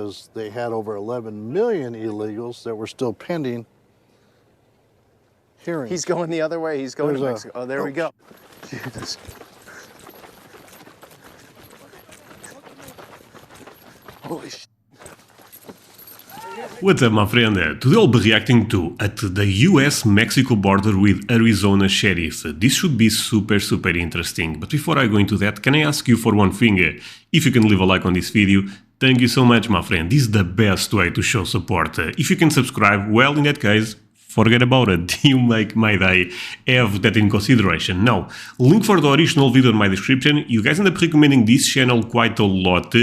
Because they had over 11 million illegals that were still pending hearings. He's going the other way. He's going to Mexico. Oh, there we go. Jesus. Holy shit. What's up, my friend? Today I'll be reacting to at the US-Mexico border with Arizona sheriff. This should be super interesting. But before I go into that, can I ask you for one thing? If you can leave a like on this video, thank you so much, my friend. This is the best way to show support. If you can subscribe, well, in that case, forget about it. You make my day. Have that in consideration. Now, link for the original video in my description. You guys end up recommending this channel quite a lot.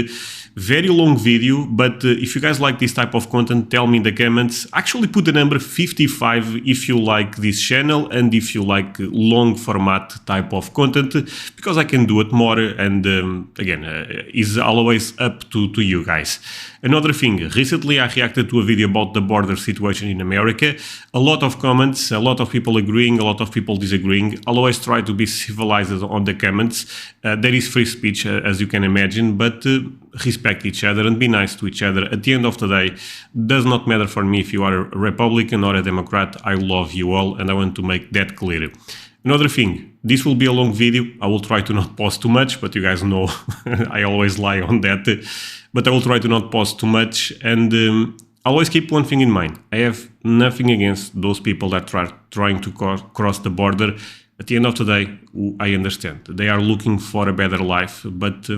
Very long video, but if you guys like this type of content, tell me in the comments. Actually put the number 55 if you like this channel and if you like long format type of content, because I can do it more, and again, is always up to you guys. Another thing, recently I reacted to a video about the border situation in America. A lot of comments, a lot of people agreeing, a lot of people disagreeing. I'll always try to be civilized on the comments. There is free speech, as you can imagine, but respect each other and be nice to each other. At the end of the day, does not matter for me if you are a Republican or a Democrat. I love you all, and I want to make that clear. Another thing, this will be a long video. I will try to not pause too much, but you guys know I always lie on that. But I will try to not pause too much, and always keep one thing in mind. I have nothing against those people that are trying to cross the border. At the end of the day, I understand. They are looking for a better life, but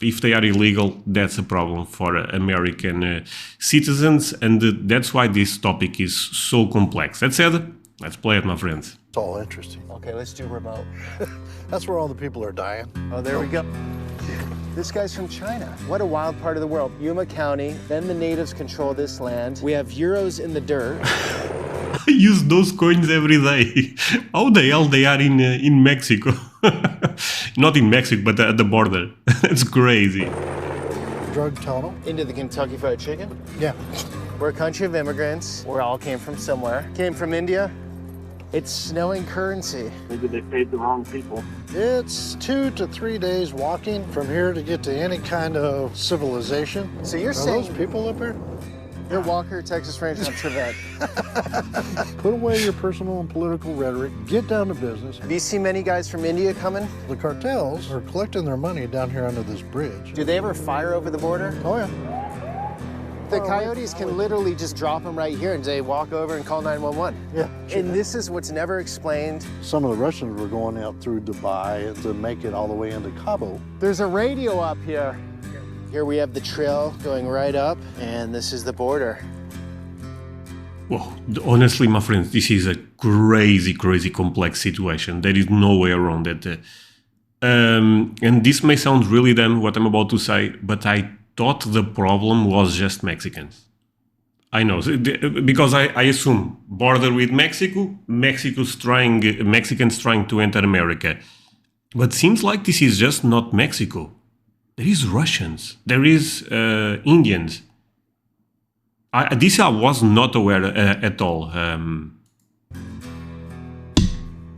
if they are illegal, that's a problem for American citizens, and that's why this topic is so complex. That said, let's play it, my friends. It's all interesting. Okay, let's do remote. That's where all the people are dying. Oh, there we go. This guy's from China. What a wild part of the world. Yuma County, then the natives control this land. We have euros in the dirt. I use those coins every day. How the hell they are in Mexico? Not in Mexico, but at the border. It's crazy. Drug tunnel. Into the Kentucky Fried Chicken? Yeah. We're a country of immigrants. We all came from somewhere. Came from India. It's snowing currency. Maybe they paid the wrong people. It's 2 to 3 days walking from here to get to any kind of civilization. So you're Are saying those people up here? you're Walker, Texas Ranger, and Trevette. Put away your personal and political rhetoric. Get down to business. Have you seen many guys from India coming? The cartels are collecting their money down here under this bridge. Do they ever fire over the border? Oh, yeah. The coyotes can literally just drop them right here and they walk over and call 911. Yeah. And this is what's never explained. Some of the Russians were going out through Dubai to make it all the way into Cabo. There's a radio up here. Here we have the trail going right up, and this is the border. Well, honestly, my friends, this is a crazy complex situation. There is no way around it. And this may sound really dumb, what I'm about to say, but I thought the problem was just Mexicans. I know, because I assume border with Mexico, Mexicans trying to enter America. But seems like this is just not Mexico. There is Russians, there is Indians. This I was not aware at all.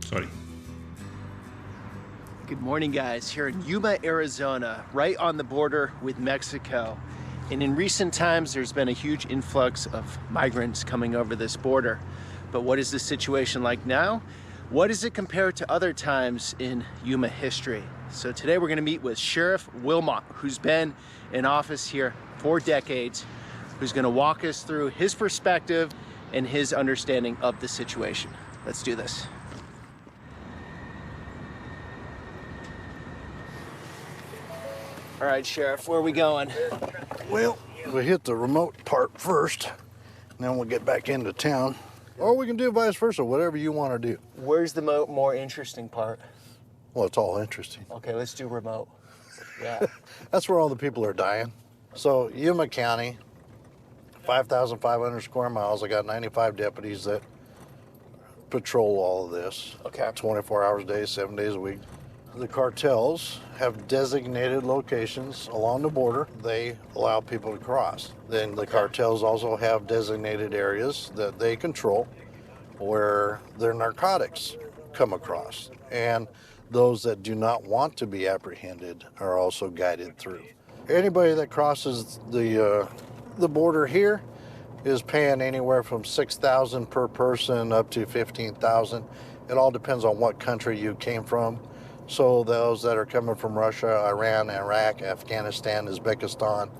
Sorry. Good morning, guys. Here in Yuma, Arizona, right on the border with Mexico. And in recent times, there's been a huge influx of migrants coming over this border. But what is the situation like now? What does it compare to other times in Yuma history? So today we're going to meet with Sheriff Wilmot, who's been in office here for decades, who's going to walk us through his perspective and his understanding of the situation. Let's do this. All right, Sheriff, where are we going? Well, we hit the remote part first, and then we'll get back into town. Or we can do vice versa, whatever you want to do. Where's the more interesting part? Well, it's all interesting. Okay, let's do remote. Yeah. That's where all the people are dying. So Yuma County, 5,500 square miles. I got 95 deputies that patrol all of this. Okay. 24 hours a day, 7 days a week. The cartels have designated locations along the border. They allow people to cross. Then the cartels also have designated areas that they control where their narcotics come across. And those that do not want to be apprehended are also guided through. Anybody that crosses the The border here is paying anywhere from 6,000 per person up to 15,000. It all depends on what country you came from. So those that are coming from Russia, Iran, Iraq, Afghanistan, Uzbekistan,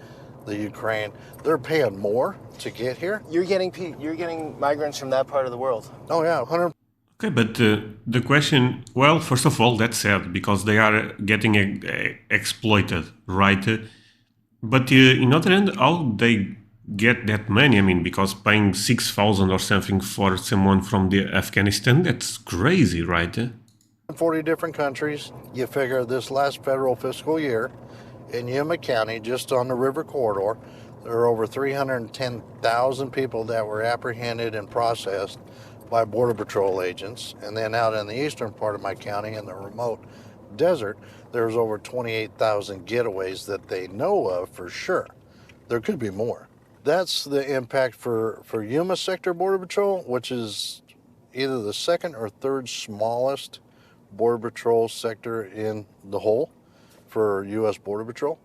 the Ukraine, they're paying more to get here. You're getting migrants from that part of the world. Oh yeah, 100. Okay, but the question, well, first of all, that's sad because they are getting exploited, right? But in other hand, how they get that money? I mean, because paying 6,000 or something for someone from the Afghanistan, that's crazy, right? 40 different countries. You figure this last federal fiscal year in Yuma County, just on the river corridor, there are over 310,000 people that were apprehended and processed by Border Patrol agents. And then out in the eastern part of my county, in the remote desert, there's over 28,000 getaways that they know of for sure. There could be more. That's the impact for Yuma Sector Border Patrol, which is either the second or third smallest Border Patrol sector in the whole for U.S. Border Patrol.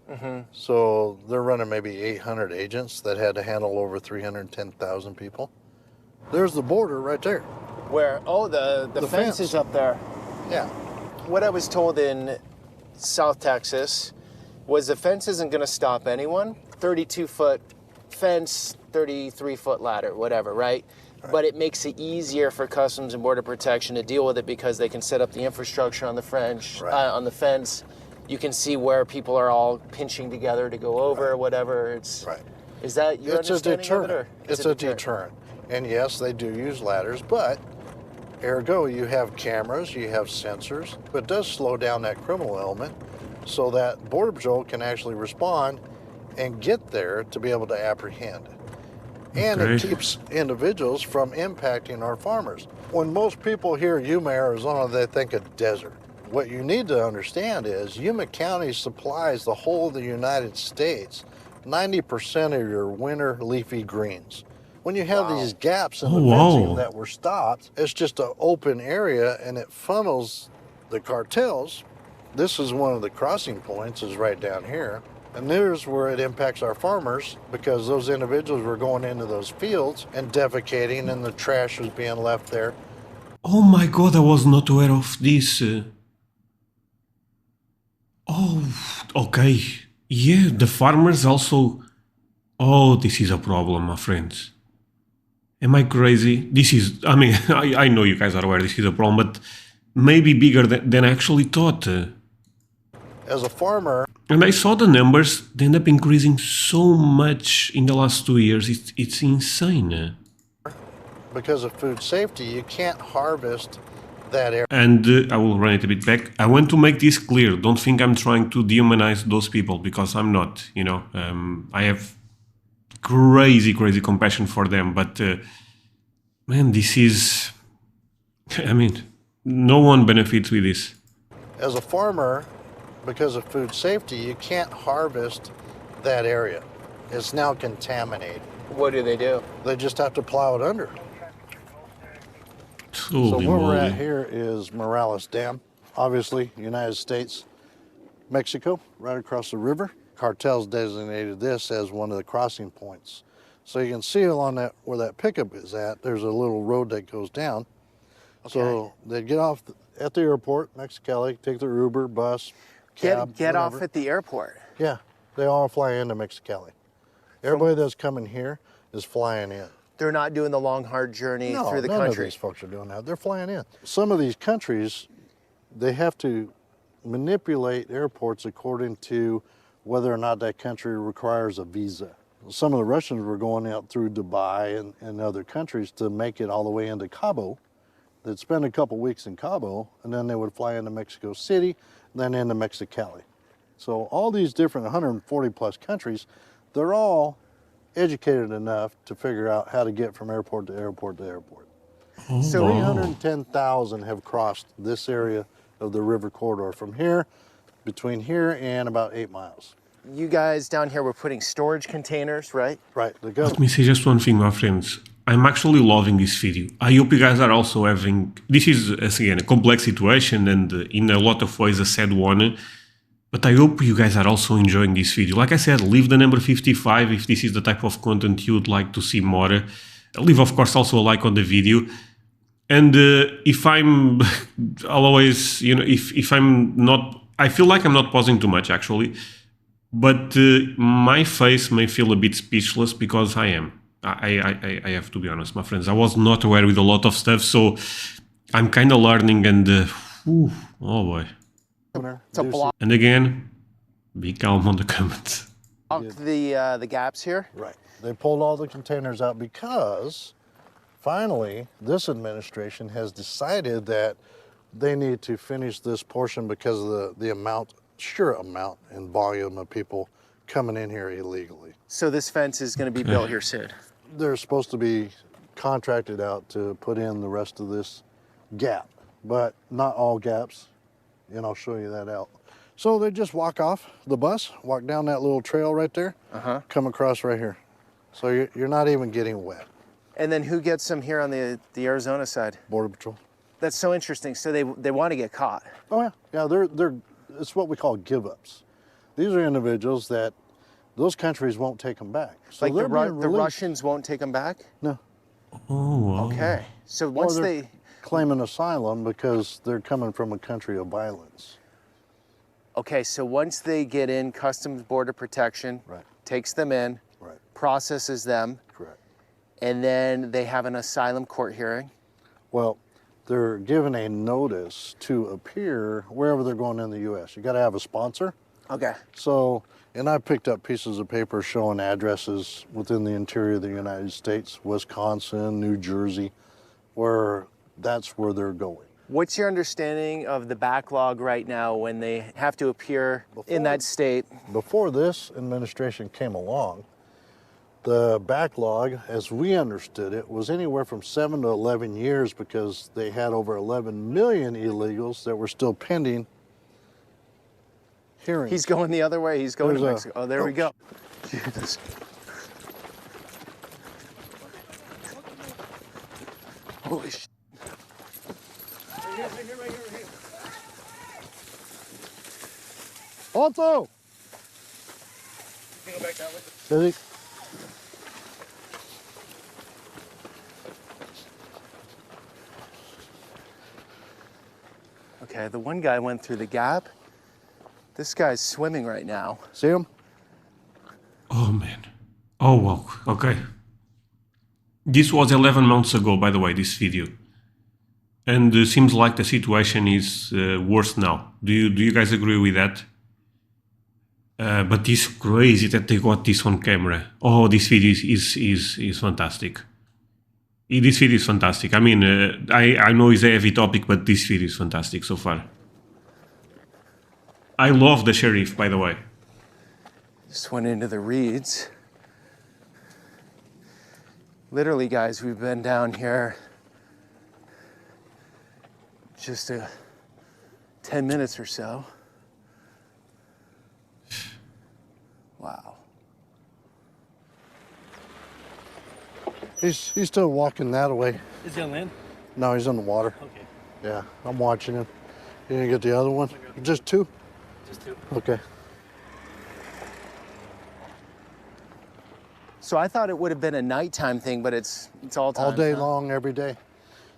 So they're running maybe 800 agents that had to handle over 310,000 people. There's the border right there. Where? Oh, the fence is up there. Yeah. What I was told in South Texas was the fence isn't going to stop anyone. 32-foot fence, 33-foot ladder, whatever, right? But it makes it easier for Customs and Border Protection to deal with it because they can set up the infrastructure on the on the fence. You can see where people are all pinching together to go over, whatever. It's Is that your understanding of it? Or it's a deterrent. And yes, they do use ladders, but ergo, you have cameras, you have sensors, but it does slow down that criminal element so that Border Patrol can actually respond and get there to be able to apprehend. And it keeps individuals from impacting our farmers. When most people hear Yuma, Arizona, they think of desert. What you need to understand is Yuma County supplies the whole of the United States 90% of your winter leafy greens. When you have these gaps in the fencing that were stopped, it's just an open area and it funnels the cartels. This is one of the crossing points, is right down here. And there's where it impacts our farmers because those individuals were going into those fields and defecating and the trash was being left there. Oh my God, I was not aware of this. Oh, okay. Yeah, the farmers also... Oh, this is a problem, my friends. Am I crazy? This is... I mean, I know you guys are aware this is a problem, but maybe bigger than I actually thought. As a farmer... And I saw the numbers, they end up increasing so much in the last 2 years. It's insane. Because of food safety, you can't harvest that area. And I will run it a bit back. I want to make this clear. Don't think I'm trying to dehumanize those people, because I'm not, you know. I have crazy compassion for them. But, man, this is... I mean, no one benefits with this. As a farmer, because of food safety, you can't harvest that area. It's now contaminated. What do? They just have to plow it under. Holy So where we're moly. at here is Morales Dam. Obviously, United States, Mexico, right across the river. Cartel's designated this as one of the crossing points. So you can see along that, where that pickup is at, there's a little road that goes down. Okay. So they get off at the airport, Mexicali, take their Uber, bus, cab, Get off whatever. at the airport. Yeah, they all fly into Mexicali. Everybody that's coming here is flying in. They're not doing the long, hard journey through the none country. of these folks are doing that. They're flying in. Some of these countries, they have to manipulate airports according to whether or not that country requires a visa. Some of the Russians were going out through Dubai and other countries to make it all the way into Cabo. They'd spend a couple weeks in Cabo, and then they would fly into Mexico City, then into Mexicali. So all these different 140 plus countries, they're all educated enough to figure out how to get from airport to airport to airport. Oh, So wow. 310,000 have crossed this area of the river corridor from here, between here and about 8 miles. You guys down here were putting storage containers, right? Right, the Let government. me say just one thing, my friends. I'm actually loving this video. I hope you guys are also having... This is, again, a complex situation and in a lot of ways a sad one. But I hope you guys are also enjoying this video. Like I said, leave the number 55 if this is the type of content you would like to see more. Leave, of course, also a like on the video. And if I'm, I'll always, you know, if I'm not, I feel like I'm not pausing too much actually. But my face may feel a bit speechless because I am. I have to be honest, my friends. I was not aware with a lot of stuff, so I'm kind of learning and, oh boy. It's a block. And again, be calm on the comments. The gaps here. Right. They pulled all the containers out because finally this administration has decided that they need to finish this portion because of the sheer amount and volume of people coming in here illegally. So this fence is going to be built here soon. They're supposed to be contracted out to put in the rest of this gap, but not all gaps, and I'll show you that out. So they just walk off the bus, walk down that little trail right there, come across right here. So you're not even getting wet. And then who gets them here on the Arizona side? Border Patrol. That's so interesting. So they want to get caught. Oh yeah, yeah. It's what we call give-ups. These are individuals that those countries won't take them back. So like the Russians won't take them back? No. Oh, wow. Okay. So once they claiming asylum because they're coming from a country of violence. Okay, so once they get in, Customs Border Protection takes them in, processes them, and then they have an asylum court hearing. Well, they're given a notice to appear wherever they're going in the U.S. You got to have a sponsor. Okay. So, and I picked up pieces of paper showing addresses within the interior of the United States, Wisconsin, New Jersey, where that's where they're going. What's your understanding of the backlog right now when they have to appear in that state? Before this administration came along, the backlog, as we understood it, was anywhere from 7 to 11 years because they had over 11 million illegals that were still pending hearings. He's going the other way. He's going to Mexico. Oh, there we go. Holy shit. Right here. Alto! You can go back that way. Busy? Okay, the one guy went through the gap. This guy's swimming right now. See him? Oh, man. Oh, wow. Okay. This was 11 months ago, by the way, this video. And it seems like the situation is worse now. Do you guys agree with that? But it's crazy that they got this on camera. Oh, this video is fantastic. This video is fantastic. I mean, I know it's a heavy topic, but this video is fantastic so far. I love the sheriff, by the way. Just went into the reeds. Literally, guys, we've been down here just 10 minutes or so. Wow. He's still walking that way. Is he on land? No, he's in the water. Okay. Yeah, I'm watching him. You didn't get the other one? Just two? Just two. Okay. So I thought it would have been a nighttime thing, but it's all time. All day long, every day.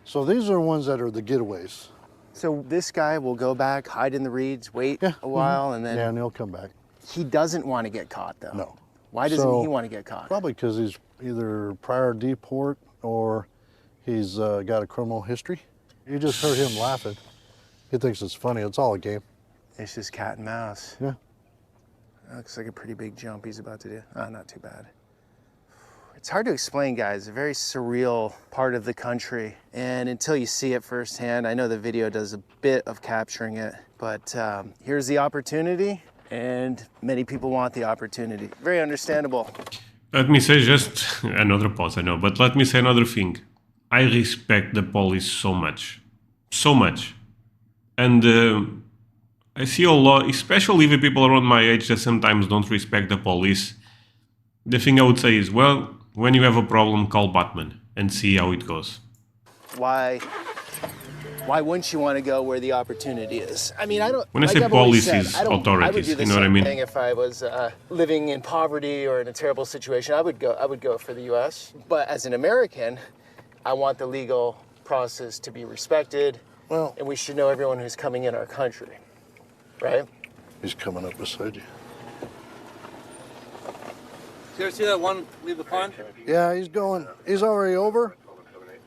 So these are ones that are the getaways. So this guy will go back, hide in the reeds, wait a while, and then... Yeah, and he'll come back. He doesn't want to get caught, though. No. Why doesn't he want to get caught? Probably because he's either prior deport or he's got a criminal history. You just heard him laughing. He thinks it's funny. It's all a game. It's just cat and mouse. Yeah. That looks like a pretty big jump he's about to do. Not too bad. It's hard to explain, guys. A very surreal part of the country. And until you see it firsthand, I know the video does a bit of capturing it, but here's the opportunity, and many people want the opportunity. Very understandable. Let me say just another pause, I know, but let me say another thing. I respect the police so much. So much. And I see a lot, especially the people around my age that sometimes don't respect the police. The thing I would say is, well, when you have a problem, call Batman and see how it goes. Why Why wouldn't you want to go where the opportunity is? I mean, I don't. When I like say I've always policies, said, I would do authorities, the you know what I same mean? thing if I was living in poverty or in a terrible situation. I would go for the U.S. But as an American, I want the legal process to be respected. Well, and we should know everyone who's coming in our country, right? he's coming up beside you. You ever see that one leave the pond? Yeah, he's already over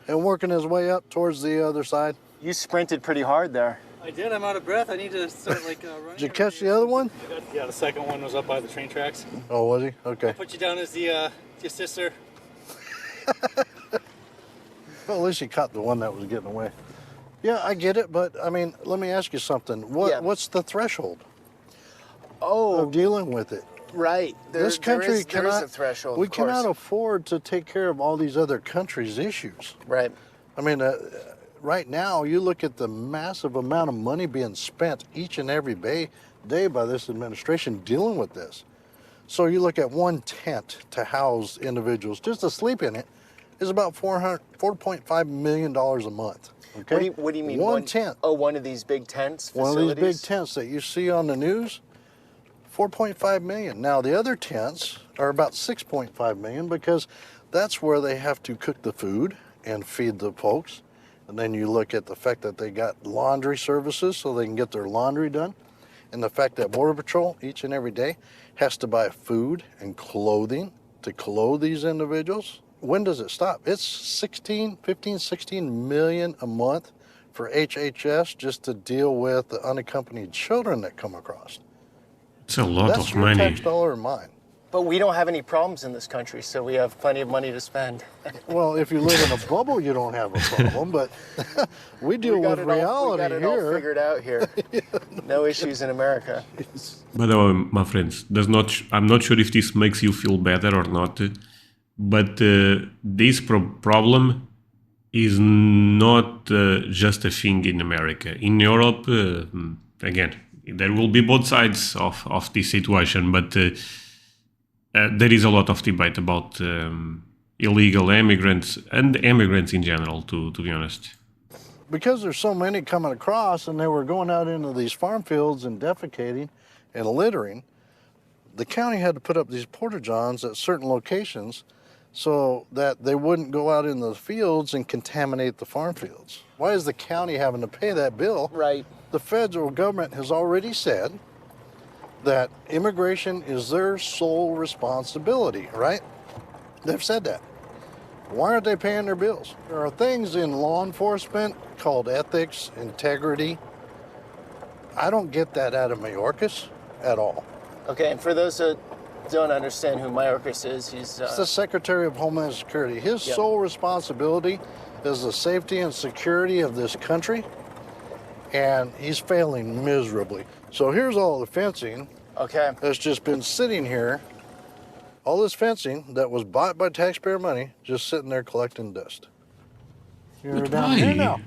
and working his way up towards the other side. You sprinted pretty hard there. I did. I'm out of breath. I need to start running. Did you catch the other one? Yeah, the second one was up by the train tracks. Oh, was he? Okay. Put you down as the your sister. Well, at least he caught the one that was getting away. Yeah, I get it, but I mean, let me ask you something. What's the threshold of dealing with it? Right. This country there is a threshold. We of course. cannot afford to take care of all these other countries' issues. Right. I mean, right now, you look at the massive amount of money being spent each and every day by this administration dealing with this. So you look at one tent to house individuals, just to sleep in it, is about $4.5 million a month. Okay? What do you mean? One tent. Oh, one of these big tents One facilities? of these big tents that you see on the news, 4.5 million. Now the other tents are about 6.5 million because that's where they have to cook the food and feed the folks. And then you look at the fact that they got laundry services so they can get their laundry done. And the fact that Border Patrol each and every day has to buy food and clothing to clothe these individuals. When does it stop? It's 16 million a month for HHS just to deal with the unaccompanied children that come across. It's a lot That's of your money. tax dollar and mine. But we don't have any problems in this country, so we have plenty of money to spend. Well, if you live in a bubble, you don't have a problem, but we deal with reality we got it all here. figured out here. No issues in America. By the way, my friends, I'm not sure if this makes you feel better or not, but this problem is not just a thing in America. In Europe, again, there will be both sides of this situation, but there is a lot of debate about illegal immigrants and immigrants in general, to be honest. Because there's so many coming across and they were going out into these farm fields and defecating and littering, the county had to put up these porta-johns at certain locations so that they wouldn't go out in the fields and contaminate the farm fields. Why is the county having to pay that bill? Right. The federal government has already said that immigration is their sole responsibility, right? They've said that. Why aren't they paying their bills? There are things in law enforcement called ethics, integrity. I don't get that out of Mayorkas at all. Okay, and for those that don't understand who Mayorkas is, he's... It's the Secretary of Homeland Security. His sole responsibility is the safety and security of this country, and he's failing miserably. So here's all the fencing that's just been sitting here. All this fencing that was bought by taxpayer money, just sitting there collecting dust. You're down here now.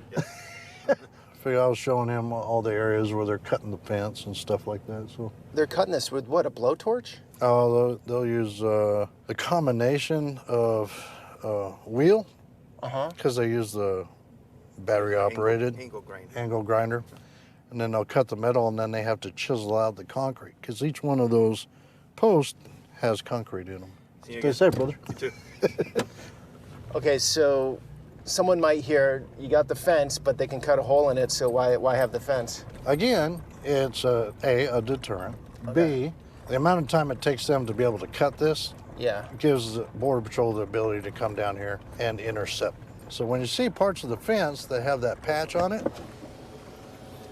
I was showing him all the areas where they're cutting the fence and stuff like that. So They're cutting this with what, a blowtorch? oh, they'll use a combination of wheel, because they use the battery-operated angle grinder, and then they'll cut the metal, and then they have to chisel out the concrete, because each one of those posts has concrete in them. Stay safe, brother. You too. Okay, so someone might hear, you got the fence, but they can cut a hole in it, so why have the fence? Again, it's A, a deterrent. B, the amount of time it takes them to be able to cut this gives the Border Patrol the ability to come down here and intercept. So when you see parts of the fence that have that patch on it,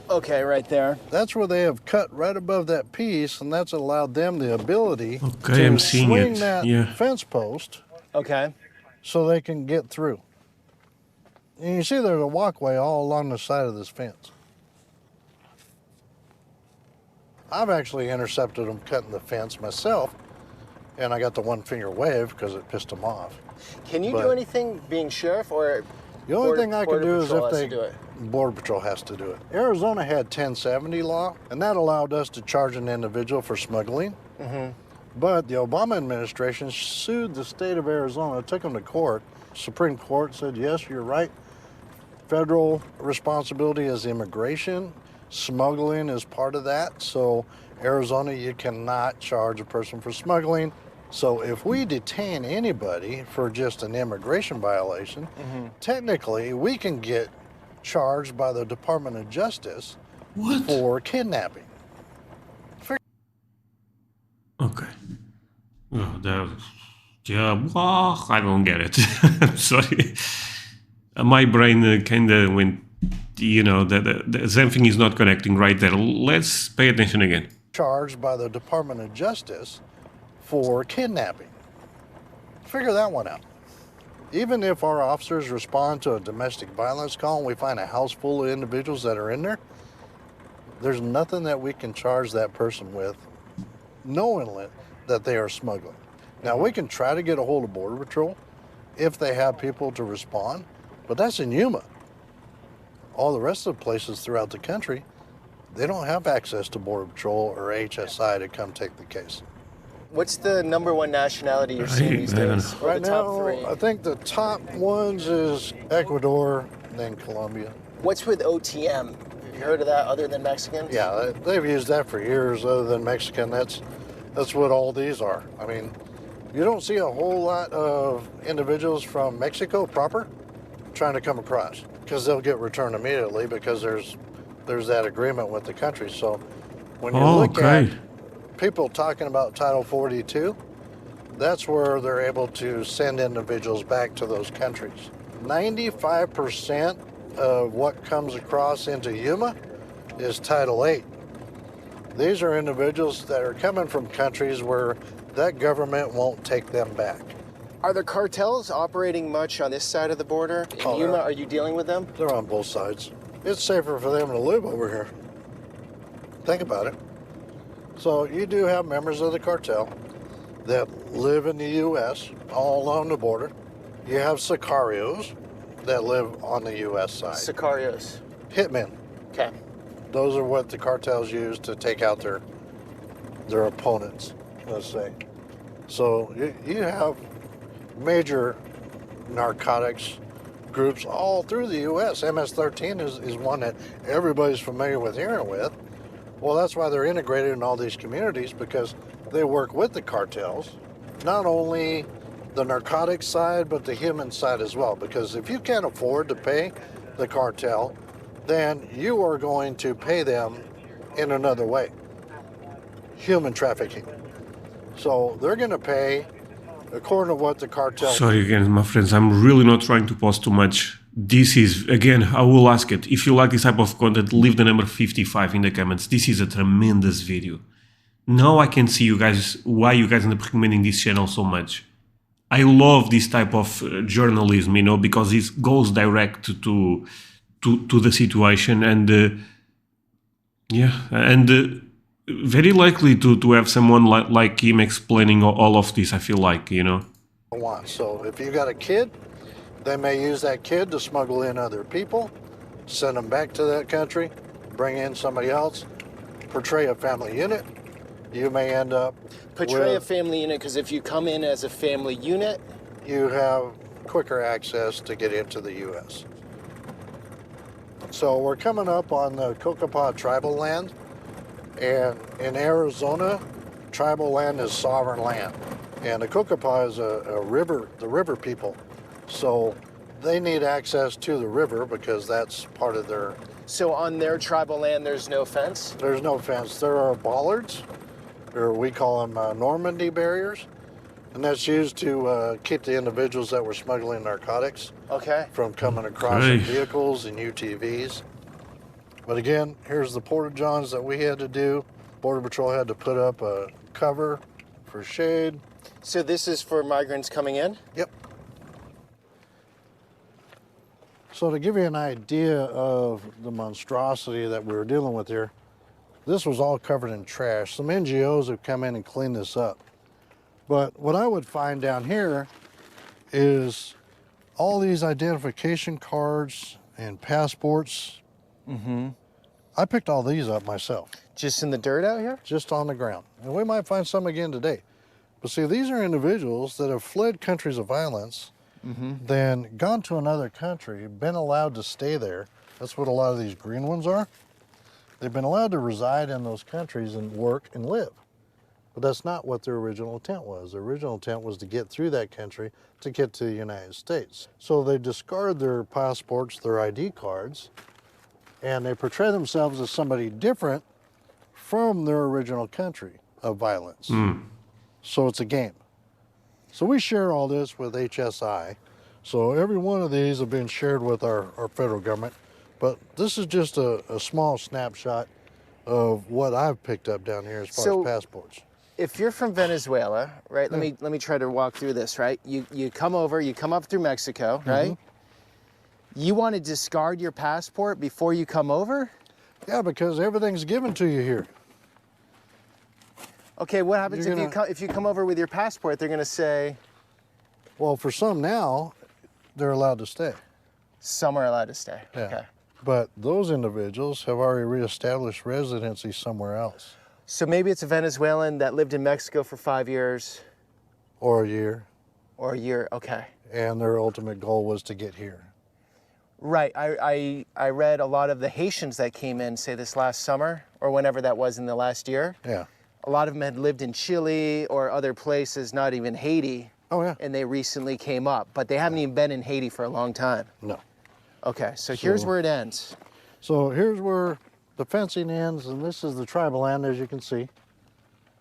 okay, right there. that's where they have cut right above that piece, and that's allowed them the ability Okay, I'm to seeing swing it. that Yeah. fence post Okay. so they can get through. And you see there's a walkway all along the side of this fence. I've actually intercepted them cutting the fence myself, and I got the one-finger wave because it pissed them off. Can you But- do anything being sheriff, or The only thing I can Border do is Patrol if has they, to do it? Border Patrol has to do it. Arizona had 1070 law, and that allowed us to charge an individual for smuggling. But the Obama administration sued the state of Arizona, took them to court. Supreme Court said, yes, you're right. Federal responsibility is immigration. Smuggling is part of that. So Arizona, you cannot charge a person for smuggling. So if we detain anybody for just an immigration violation, technically we can get charged by the Department of Justice for kidnapping. Okay. Oh, I don't get it. I'm sorry. My brain kind of went, you know, something is not connecting right there. Let's pay attention again. Charged by the Department of Justice for kidnapping. Figure that one out. Even if our officers respond to a domestic violence call and we find a house full of individuals that are in there, there's nothing that we can charge that person with knowing that they are smuggling. Now, we can try to get a hold of Border Patrol if they have people to respond, but that's in Yuma. All the rest of the places throughout the country, they don't have access to Border Patrol or HSI to come take the case. What's the number one nationality you're seeing these days? Or Right the top now, three? I think the top ones is Ecuador, then Colombia. What's with OTM? Have you heard of that other than Mexicans? Yeah, they've used that for years other than Mexican. That's what all these are. I mean, you don't see a whole lot of individuals from Mexico proper trying to come across because they'll get returned immediately because there's that agreement with the country. So when you look at people talking about Title 42, that's where they're able to send individuals back to those countries. 95% of what comes across into Yuma is Title 8. These are individuals that are coming from countries where that government won't take them back. Are the cartels operating much on this side of the border? In Oh, Yuma, they're- are you dealing with them? They're on both sides. It's safer for them to live over here. Think about it. So you do have members of the cartel that live in the U.S. all along the border. You have sicarios that live on the U.S. side. Sicarios. Hitmen. Okay. Those are what the cartels use to take out their opponents, let's say. So you have major narcotics groups all through the U.S. MS-13 is one that everybody's familiar with hearing with. Well, that's why they're integrated in all these communities, because they work with the cartels, not only the narcotics side, but the human side as well. Because if you can't afford to pay the cartel, then you are going to pay them in another way, human trafficking. So they're going to pay according to what the cartel... Sorry again, my friends, I'm really not trying to post too much. This is, again, I will ask it. If you like this type of content, leave the number 55 in the comments. This is a tremendous video. Now I can see you guys, why you guys end up recommending this channel so much. I love this type of journalism, you know, because it goes direct to the situation and very likely to have someone like him explaining all of this, I feel like, you know. So if you got a kid, they may use that kid to smuggle in other people, send them back to that country, bring in somebody else, portray a family unit. You may end up Portray a family unit, because if you come in as a family unit, you have quicker access to get into the U.S. So we're coming up on the Cocopah tribal land, and in Arizona, tribal land is sovereign land. And the Cocopah is a river, the river people. So they need access to the river because that's part of their... so on their tribal land, there's no fence? There's no fence. There are bollards, or we call them Normandy barriers, and that's used to keep the individuals that were smuggling narcotics from coming across in vehicles and UTVs. But again, here's the porta-johns that we had to do. Border Patrol had to put up a cover for shade. So this is for migrants coming in? Yep. So to give you an idea of the monstrosity that we were dealing with here, this was all covered in trash. Some NGOs have come in and cleaned this up. But what I would find down here is all these identification cards and passports. I picked all these up myself. Just in the dirt out here? Just on the ground. And we might find some again today. But see, these are individuals that have fled countries of violence then gone to another country, been allowed to stay there. That's what a lot of these green ones are. They've been allowed to reside in those countries and work and live. But that's not what their original intent was. Their original intent was to get through that country to get to the United States. So they discard their passports, their ID cards, and they portray themselves as somebody different from their original country of violence. So it's a game. So we share all this with HSI. So every one of these have been shared with our federal government. But this is just a small snapshot of what I've picked up down here as far as passports. If you're from Venezuela, right? Let me try to walk through this, right? You come over, you come up through Mexico, right? You want to discard your passport before you come over? Yeah, because everything's given to you here. Okay, what happens if you come over with your passport? They're going to say... Well, for some now, they're allowed to stay. Some are allowed to stay. Yeah. Okay. But those individuals have already reestablished residency somewhere else. So maybe it's a Venezuelan that lived in Mexico for 5 years. Or a year. Or a year, okay. And their ultimate goal was to get here. Right, I read a lot of the Haitians that came in, say this last summer, or whenever that was in the last year. Yeah. A lot of them had lived in Chile or other places, not even Haiti. Oh, yeah. And they recently came up, but they haven't even been in Haiti for a long time. No. Okay, so here's where it ends. So here's where the fencing ends, and this is the tribal land, as you can see.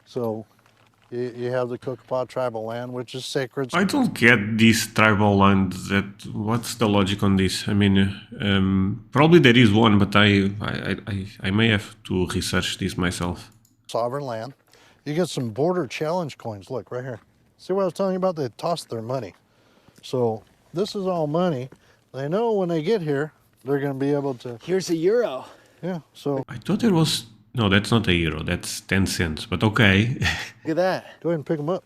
So you have the Kokopah tribal land, which is sacred. I don't get this tribal land. What's the logic on this? I mean, probably there is one, but I may have to research this myself. Sovereign land. You get some border challenge coins. Look right here. See what I was telling you about? They tossed their money. So this is all money. They know when they get here, they're going to be able to... Here's a euro. Yeah, so... I thought there was... No, that's not a euro. That's 10 cents, but okay. Look at that. Go ahead and pick them up.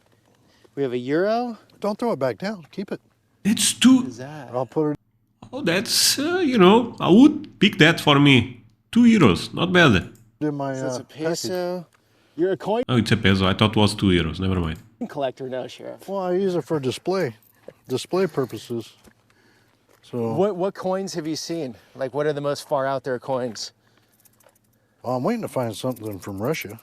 We have a euro. Don't throw it back down. Keep it. That's two... What is that? I'll put it... Oh, that's, you know, I would pick that for me. 2 euros, not bad. in my So it's a package. peso. You're a coin Oh, it's a peso. I thought it was 2 euros. Never mind. collector now, Sheriff. Well, I use it for display purposes. So What coins have you seen? Like, what are the most far out there coins? well, I'm waiting to find something from Russia.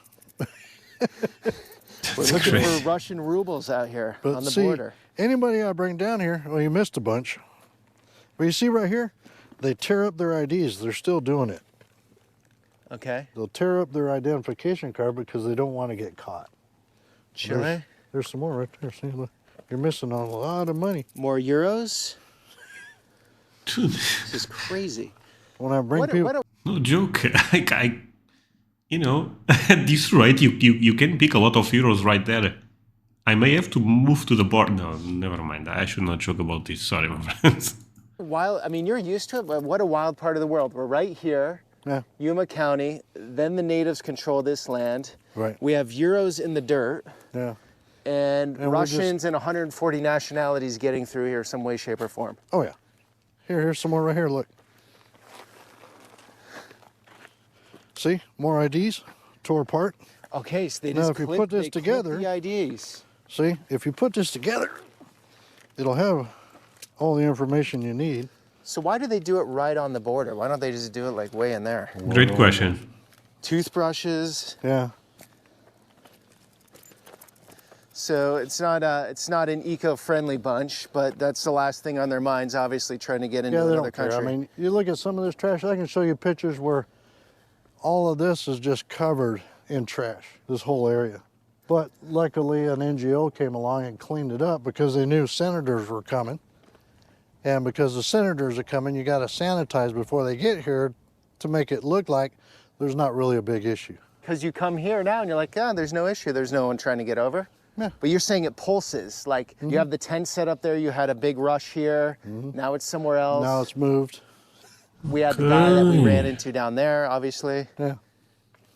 We're looking for Russian rubles out here But on the see, border. anybody I bring down here, well, you missed a bunch. But you see right here, they tear up their IDs. They're still doing it. Okay. They'll tear up their identification card because they don't want to get caught. Chile. There's some more right there. See, look, you're missing a lot of money. More euros. Dude, This is crazy. When I bring people, no joke. You know, at this rate, you can pick a lot of euros right there. I may have to move to the border. No, never mind. I should not joke about this. Sorry, my friends. Wild. I mean, you're used to it, but what a wild part of the world. We're right here, yeah, Yuma County. Then the natives control this land. right, We have euros in the dirt, yeah. and we're Russians and 140 nationalities getting through here some way, shape, or form. Oh yeah. Here's some more right here. Look. See, more IDs tore apart. Okay, so they Now, just if you clip, put this they clip together- the IDs. See, if you put this together, it'll have all the information you need. So why do they do it right on the border? Why don't they just do it like way in there? Great question. Toothbrushes. Yeah. So it's not an eco-friendly bunch, but that's the last thing on their minds. Obviously, trying to get into Yeah, they another don't care. country. I mean, you look at some of this trash, I can show you pictures where all of this is just covered in trash, this whole area. But luckily, an NGO came along and cleaned it up because they knew senators were coming. And because the senators are coming, you got to sanitize before they get here to make it look like there's not really a big issue. Because you come here now and you're like, yeah, there's no issue. There's no one trying to get over. Yeah. But you're saying it pulses. Like you have the tent set up there. You had a big rush here. Now it's somewhere else. Now it's moved. We had the guy that we ran into down there, obviously. Yeah.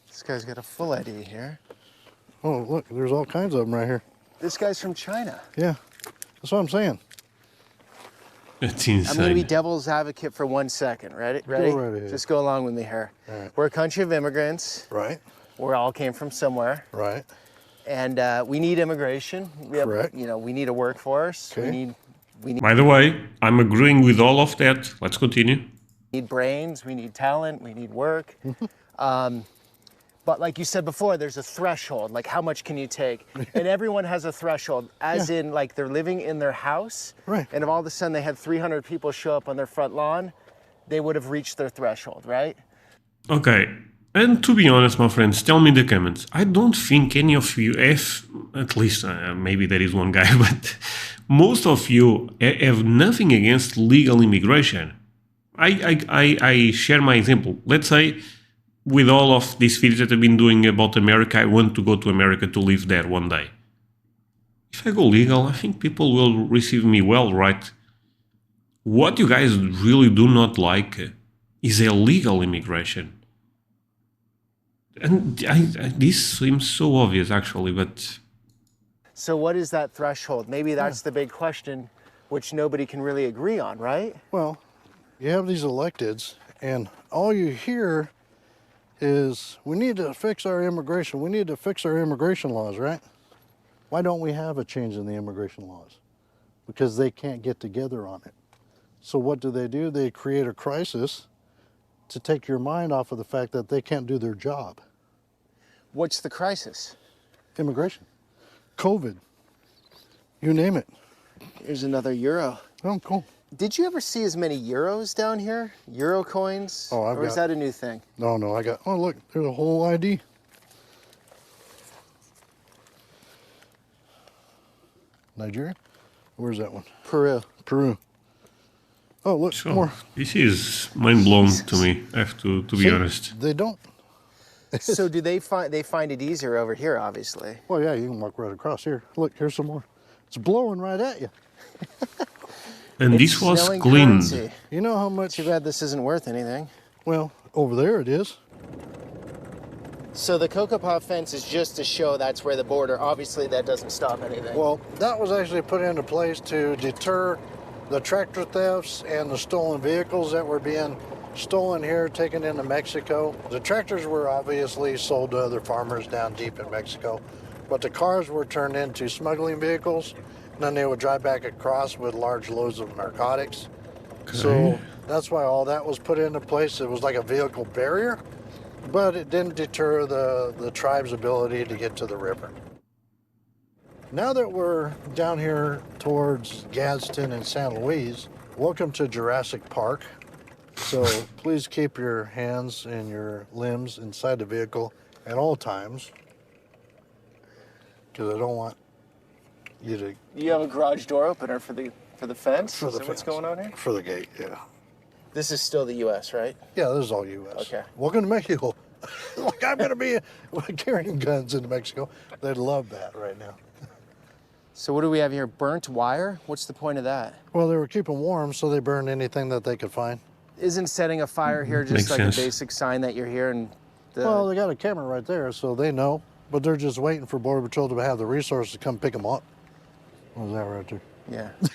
This guy's got a full ID here. Oh, look, there's all kinds of them right here. This guy's from China. Yeah, that's what I'm saying. That's I'm going to be insane. devil's advocate for 1 second. Ready? right ahead. Just go along with me here. All right. We're a country of immigrants. Right, We all came from somewhere. right. And we need immigration. We have, Correct. You know, we need a workforce. We Okay. need We By the way, I'm agreeing with all of that. Let's continue. need brains, we need talent, we need work. But like you said before, there's a threshold, like how much can you take? And everyone has a threshold, as in like they're living in their house, Right. and if all of a sudden they had 300 people show up on their front lawn, they would have reached their threshold, right? Okay, and to be honest, my friends, tell me in the comments. I don't think any of you have, at least maybe there is one guy, but most of you have nothing against legal immigration. I share my example. Let's say with all of these videos that I've been doing about America, I want to go to America to live there one day. If I go legal, I think people will receive me well, right? What you guys really do not like is illegal immigration. And this seems so obvious, actually, but... So what is that threshold? Maybe that's the big question, which nobody can really agree on, right? Well, you have these electeds, and all you hear is, we need to fix our immigration. We need to fix our immigration laws, right? Why don't we have a change in the immigration laws? Because they can't get together on it. So what do? They create a crisis to take your mind off of the fact that they can't do their job. What's the crisis? Immigration, COVID, you name it. Here's another euro. Oh, cool. Did you ever see as many euros down here? Euro coins? Oh, I've or is got- that a new thing? No, oh look, there's a whole ID. Nigeria? Where's that one? Peru. Peru. Oh, look, So, more. this is mind-blown to me, I have to be See, honest. They don't. So do they find it easier over here, obviously? Well, yeah, you can walk right across here. Look, here's some more. It's blowing right at you. And It's this was snowing cleaned. currency. You know how much? Too bad this isn't worth anything. Well, over there it is. So the Cocopa fence is just to show that's where the border, obviously that doesn't stop anything. Well, that was actually put into place to deter the tractor thefts and the stolen vehicles that were being stolen here, taken into Mexico. The tractors were obviously sold to other farmers down deep in Mexico, but the cars were turned into smuggling vehicles, and then they would drive back across with large loads of narcotics. So that's why all that was put into place. It was like a vehicle barrier, but it didn't deter the tribe's ability to get to the river. Now that we're down here towards Gadsden and San Luis, welcome to Jurassic Park. So please keep your hands and your limbs inside the vehicle at all times, because I don't want you to... You have a garage door opener for the fence? For the Is that what's fence. going on here? For the gate, yeah. This is still the U.S., right? Yeah, this is all U.S. Okay. Welcome to Mexico. Like, I'm going to be carrying guns into Mexico. They'd love that right now. So what do we have here? Burnt wire? What's the point of that? Well, they were keeping warm, so they burned anything that they could find. Isn't setting a fire here just Makes like sense. a basic sign that you're here and the... Well, they got a camera right there, so they know. But they're just waiting for Border Patrol to have the resources to come pick them up. What was that right there? Yeah.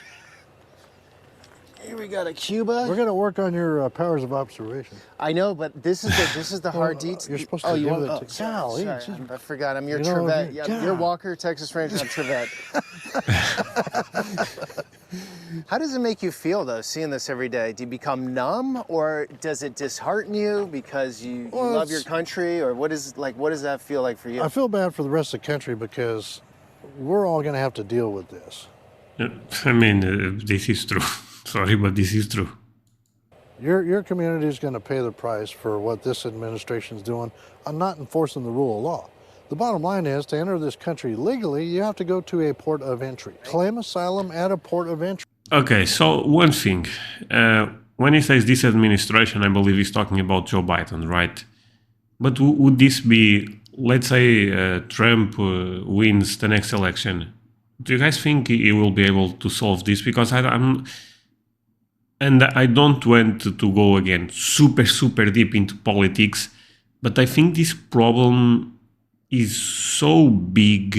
Here we got a Cuba. We're going to work on your powers of observation. I know, but this is the hard detail. you're supposed to you give want it to- sorry, Golly, sorry, it's just- I forgot. I'm your You know, Trevette. you- Yeah, you're God. Walker, Texas Ranger. I'm Trevette. How does it make you feel though, seeing this every day? Do you become numb, or does it dishearten you because you Well, love your it's- country, or what does that feel like for you? I feel bad for the rest of the country because we're all going to have to deal with this. I mean, this is true. Sorry, but this is true. Your community is going to pay the price for what this administration is doing on not enforcing the rule of law. The bottom line is, to enter this country legally, you have to go to a port of entry. Claim asylum at a port of entry. Okay, so one thing. When he says this administration, I believe he's talking about Joe Biden, right? But would this be, let's say Trump wins the next election? Do you guys think he will be able to solve this? Because I don't want to go again super deep into politics, but I think this problem is so big,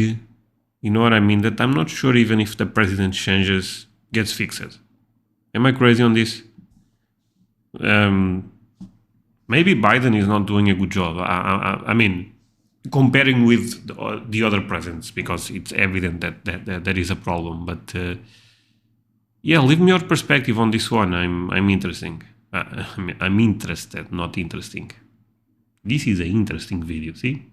you know what I mean, that I'm not sure even if the president changes, gets fixed. Am I crazy on this? Maybe Biden is not doing a good job. I mean, comparing with the other presidents, because it's evident that there is a problem. But Yeah, leave me your perspective on this one. I'm interesting. I'm interested, not interesting. This is an interesting video, see?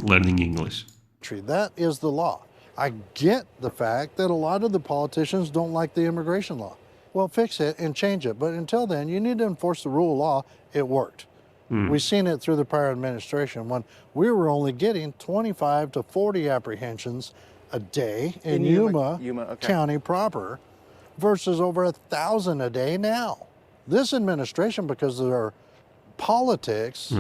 Learning English. That is the law. I get the fact that a lot of the politicians don't like the immigration law. Well, fix it and change it. But until then, you need to enforce the rule of law. It worked. We've seen it through the prior administration when we were only getting 25 to 40 apprehensions a day in Yuma County proper versus over 1,000 a day now. This administration, because of their politics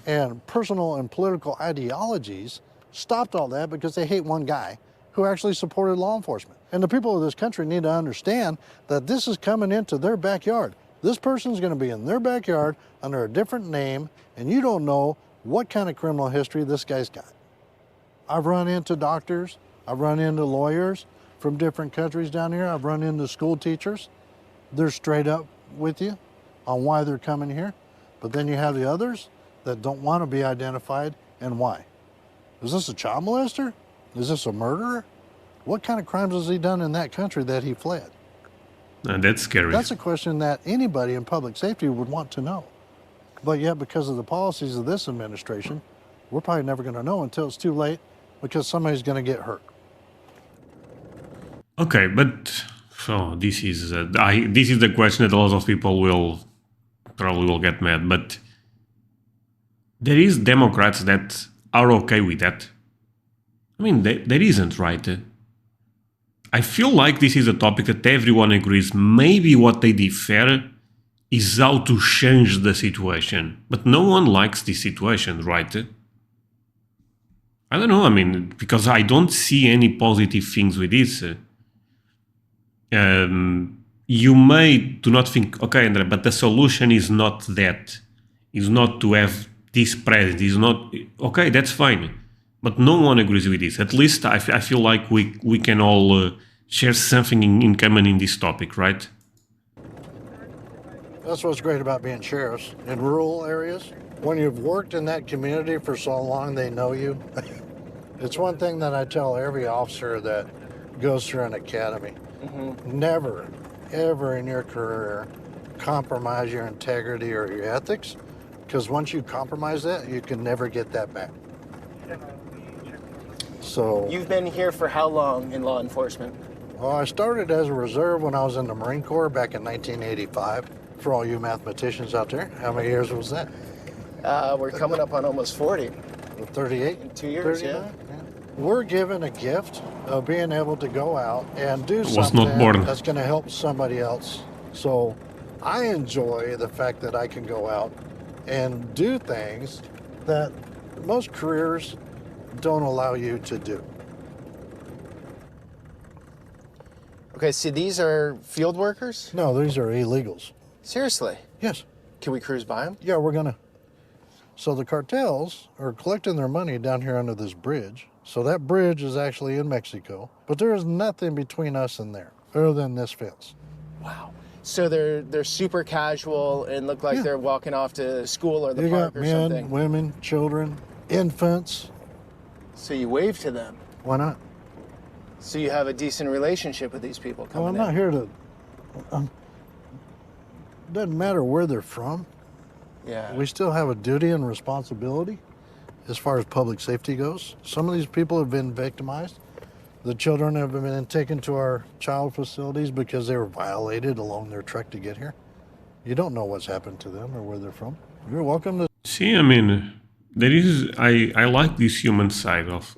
and personal and political ideologies, stopped all that because they hate one guy who actually supported law enforcement. And the people of this country need to understand that this is coming into their backyard. This person's going to be in their backyard under a different name, and you don't know what kind of criminal history this guy's got. I've run into doctors, I've run into lawyers from different countries down here, I've run into school teachers. They're straight up with you on why they're coming here. But then you have the others that don't want to be identified and why. Is this a child molester? Is this a murderer? What kind of crimes has he done in that country that he fled? That's scary. That's a question that anybody in public safety would want to know. But yet, because of the policies of this administration, we're probably never going to know until it's too late because somebody's going to get hurt. Okay, but this is the question that a lot of people will probably get mad. But there is Democrats that are okay with that. I mean, there isn't, right? I feel like this is a topic that everyone agrees. Maybe what they differ is how to change the situation. But no one likes this situation, right? I don't know, I mean, because I don't see any positive things with this. You may do not think, okay, André, but the solution is not that. Is not to have this present. Is not, okay, that's fine. But no one agrees with this. At least I feel like we can all share something in common in this topic, right? That's what's great about being sheriffs in rural areas. When you've worked in that community for so long, they know you. It's one thing that I tell every officer that goes through an academy. Never, ever in your career compromise your integrity or your ethics, because once you compromise that, you can never get that back. So You've been here for how long in law enforcement? well, I started as a reserve when I was in the Marine Corps back in 1985. For all you mathematicians out there, how many years was that? We're coming up on almost 40. 38? In 2 years, 39? Yeah. We're given a gift of being able to go out and do Was something not born. that's going to help somebody else. So I enjoy the fact that I can go out and do things that most careers don't allow you to do. Okay, so these are field workers? No, these are illegals. Seriously? Yes. Can we cruise by them? Yeah, we're gonna. So the cartels are collecting their money down here under this bridge. So that bridge is actually in Mexico, but there is nothing between us and there other than this fence. Wow. So they're super casual and look like Yeah. they're walking off to school or the You park got or men, something. women, children, infants. So you wave to them. Why not? So you have a decent relationship with these people Well, coming I'm not in. here to. Doesn't matter where they're from. Yeah. We still have a duty and responsibility as far as public safety goes. Some of these people have been victimized. The children have been taken to our child facilities because they were violated along their trek to get here. You don't know what's happened to them or where they're from. You're welcome to. See, I mean, there is, I like this human side of,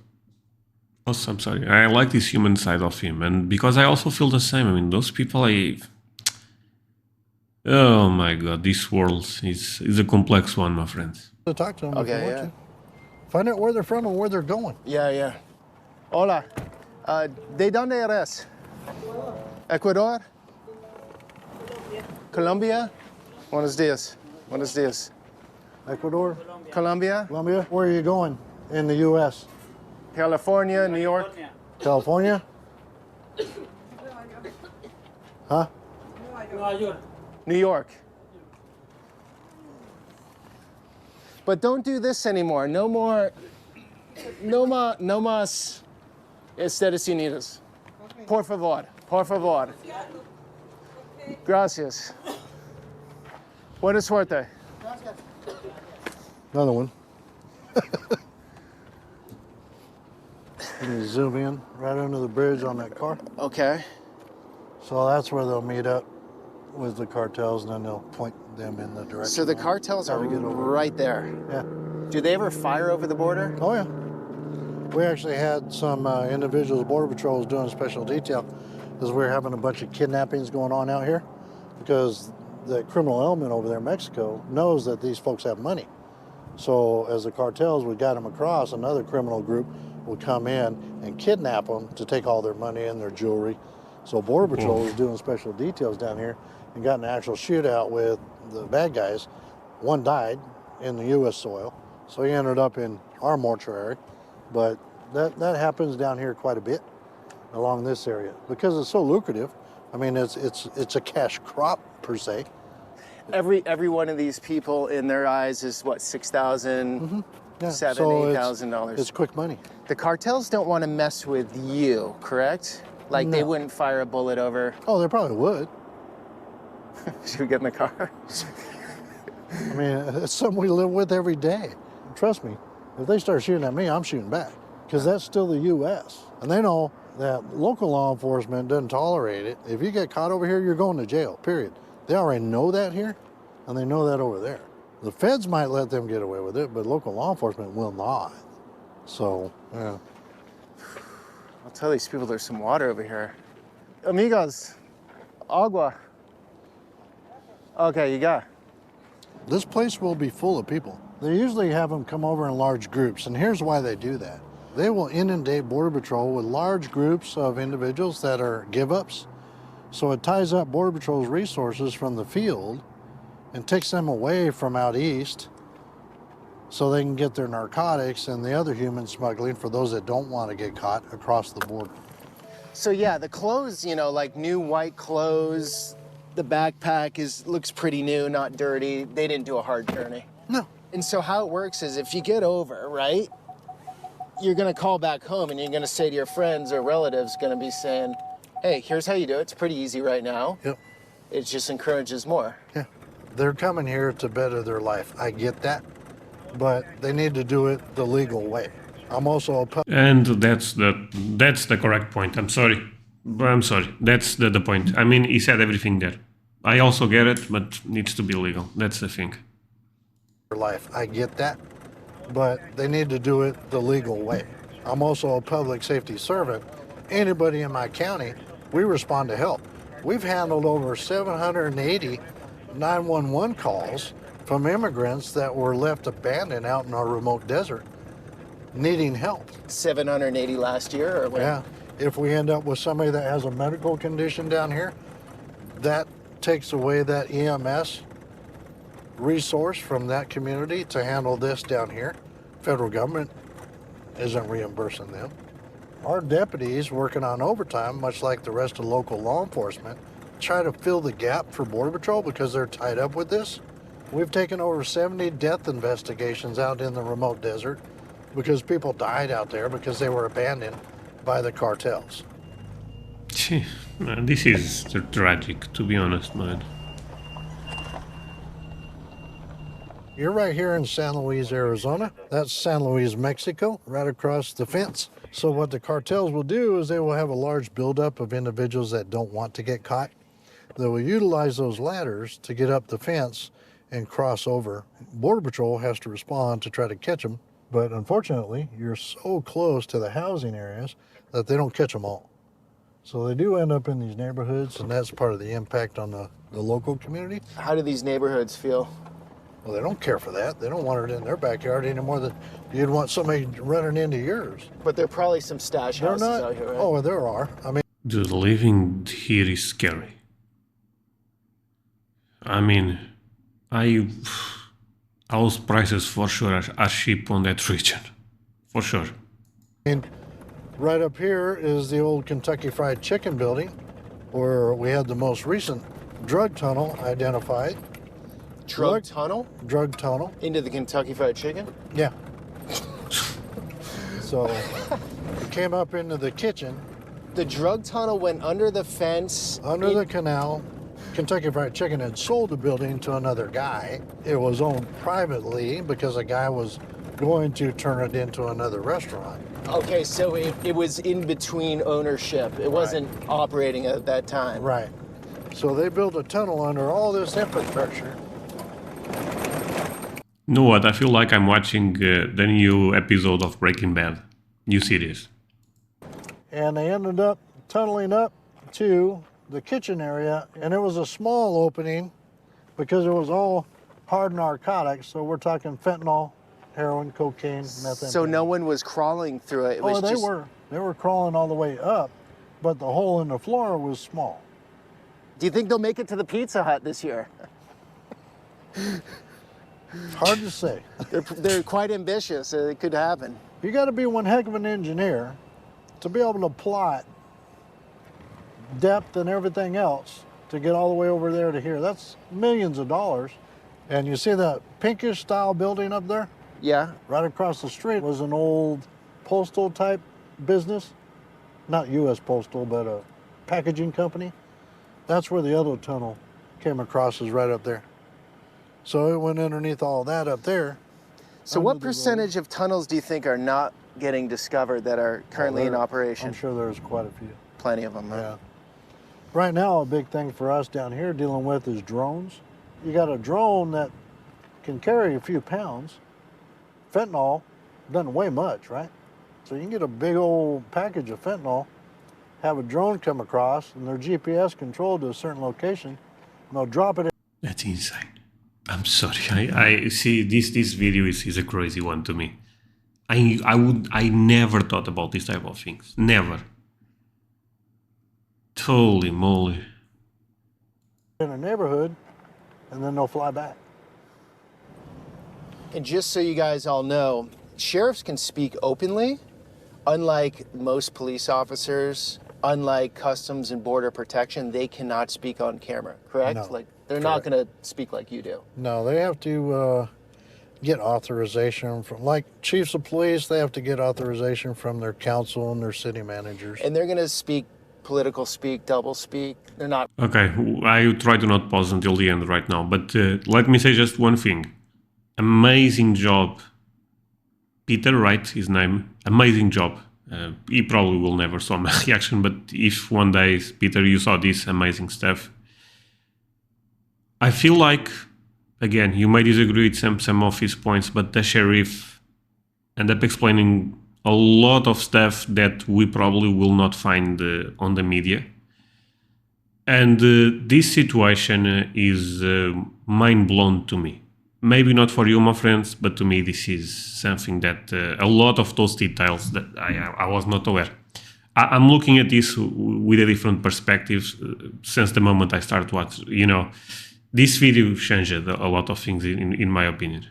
oh, I'm sorry, I like this human side of him, and because I also feel the same. I mean, those people, oh my God, this world is a complex one, my friends. To talk to them if Okay, you want yeah. to. Find out where they're from and where they're going. Yeah. Hola. ¿De dónde eres? Ecuador? Colombia? Buenos días. Buenos días. Ecuador, Colombia? Colombia. Where are you going in the U.S.? California, New York? California? Huh? New York. But don't do this anymore. No more. No más Estados Unidos. Por favor. Por favor. Gracias. Buena suerte. Another one. Let me zoom in right under the bridge on that car. Okay. So that's where they'll meet up with the cartels, and then they'll point them in the direction. So the of cartels how are to get over. right there. Yeah. Do they ever fire over the border? Oh yeah. We actually had some individuals, Border Patrols, doing special detail because we were having a bunch of kidnappings going on out here because the criminal element over there in Mexico knows that these folks have money. So as the cartels would guide them across, another criminal group would come in and kidnap them to take all their money and their jewelry. So Border Patrol was doing special details down here and got in an actual shootout with the bad guys. One died in the U.S. soil, so he ended up in our mortuary. But that happens down here quite a bit along this area because it's so lucrative. I mean, it's a cash crop per se. Every one of these people, in their eyes, is what, $6,000, Yeah, $7,000, so $8,000. It's quick money. The cartels don't want to mess with you, correct? Like they No. wouldn't fire a bullet over. Oh, they probably would. Should we get in the car? I mean, it's something we live with every day. Trust me, if they start shooting at me, I'm shooting back because that's still the U.S. And they know that local law enforcement doesn't tolerate it. If you get caught over here, you're going to jail, period. They already know that here, and they know that over there. The feds might let them get away with it, but local law enforcement will not. So, yeah. I'll tell these people there's some water over here. Amigos, agua. Okay, you got. This place will be full of people. They usually have them come over in large groups, and here's why they do that. They will inundate Border Patrol with large groups of individuals that are give-ups. So it ties up Border Patrol's resources from the field and takes them away from out east so they can get their narcotics and the other human smuggling for those that don't want to get caught across the border. So yeah, the clothes, you know, like new white clothes, the backpack looks pretty new, not dirty. They didn't do a hard journey. No. And so how it works is if you get over, right, you're gonna call back home and you're gonna say to your friends or relatives, gonna be saying, hey, here's how you do it. It's pretty easy right now. Yep. It just encourages more. Yeah. They're coming here to better their life. I get that. But they need to do it the legal way. I'm also a And that's the correct point. I'm sorry. That's the point. I mean, he said everything there. I also get it, but needs to be legal. That's the thing. life. I get that. But they need to do it the legal way. I'm also a public safety servant. Anybody in my county, we respond to help. We've handled over 780 911 calls from immigrants that were left abandoned out in our remote desert needing help. 780 last year or what? Yeah. If we end up with somebody that has a medical condition down here, that takes away that EMS resource from that community to handle this down here. Federal government isn't reimbursing them. Our deputies working on overtime, much like the rest of local law enforcement, try to fill the gap for Border Patrol because they're tied up with this. We've taken over 70 death investigations out in the remote desert because people died out there because they were abandoned by the cartels. Gee, man, this is tragic, to be honest, man. You're right here in San Luis, Arizona. That's San Luis, Mexico, right across the fence. So what the cartels will do is they will have a large buildup of individuals that don't want to get caught. They will utilize those ladders to get up the fence and cross over. Border Patrol has to respond to try to catch them, but unfortunately, you're so close to the housing areas that they don't catch them all. So they do end up in these neighborhoods, and that's part of the impact on the local community. How do these neighborhoods feel? Well, they don't care for that. They don't want it in their backyard any more than you'd want somebody running into yours. But there are probably some stash They're houses not. out here, right? Oh, there are. I mean, Dude, living here is scary. I mean, house prices for sure are cheap on that region. For sure. right up here is the old Kentucky Fried Chicken building, where we had the most recent drug tunnel identified. Drug tunnel? Drug tunnel. Into the Kentucky Fried Chicken? Yeah. So it came up into the kitchen. The drug tunnel went under the fence. Under the canal, Kentucky Fried Chicken had sold the building to another guy. It was owned privately because a guy was going to turn it into another restaurant. Okay, so it was in between ownership. It wasn't operating at that time. Right. So they built a tunnel under all this infrastructure. You know what? I feel like I'm watching the new episode of Breaking Bad. New series. And they ended up tunneling up to the kitchen area, and it was a small opening because it was all hard narcotics. So we're talking fentanyl, heroin, cocaine, methamphetamine. So no one was crawling through it. It was They were crawling all the way up, but the hole in the floor was small. Do you think they'll make it to the Pizza Hut this year? Hard to say. They're quite ambitious. It could happen. You got to be one heck of an engineer to be able to plot depth and everything else to get all the way over there to here. That's millions of dollars. And you see that pinkish style building up there? Yeah. Right across the street was an old postal type business. Not U.S. Postal, but a packaging company. That's where the other tunnel came across, is right up there. So it went underneath all that up there. So what percentage of tunnels do you think are not getting discovered that are currently in operation? I'm sure there's quite a few. Plenty of them, right? Yeah. Right now, a big thing for us down here dealing with is drones. You got a drone that can carry a few pounds. Fentanyl doesn't weigh much, right? So you can get a big old package of fentanyl, have a drone come across, and they're GPS controlled to a certain location, and they'll drop it in. That's insane. I'm sorry. I see this video is a crazy one to me. I never thought about this type of things. Never. Holy moly. In a neighborhood, and then they'll fly back. And just so you guys all know, sheriffs can speak openly, unlike most police officers, unlike Customs and Border Protection, they cannot speak on camera, correct? No, Like they're not going to speak like you do. No, they have to get authorization from, like chiefs of police, they have to get authorization from their council and their city managers. And they're going to speak political speak, double speak. They're not. Okay, I try to not pause until the end right now, but let me say just one thing. Amazing job. Peter, right, his name. Amazing job. He probably will never saw my reaction, but if one day, Peter, you saw this amazing stuff, I feel like, again, you may disagree with some of his points, but the sheriff ended up explaining a lot of stuff that we probably will not find on the media. And this situation is mind-blown to me. Maybe not for you, my friends, but to me this is something that a lot of those details that I was not aware. I'm looking at this with a different perspective since the moment I started watching. You know, this video changed a lot of things in my opinion.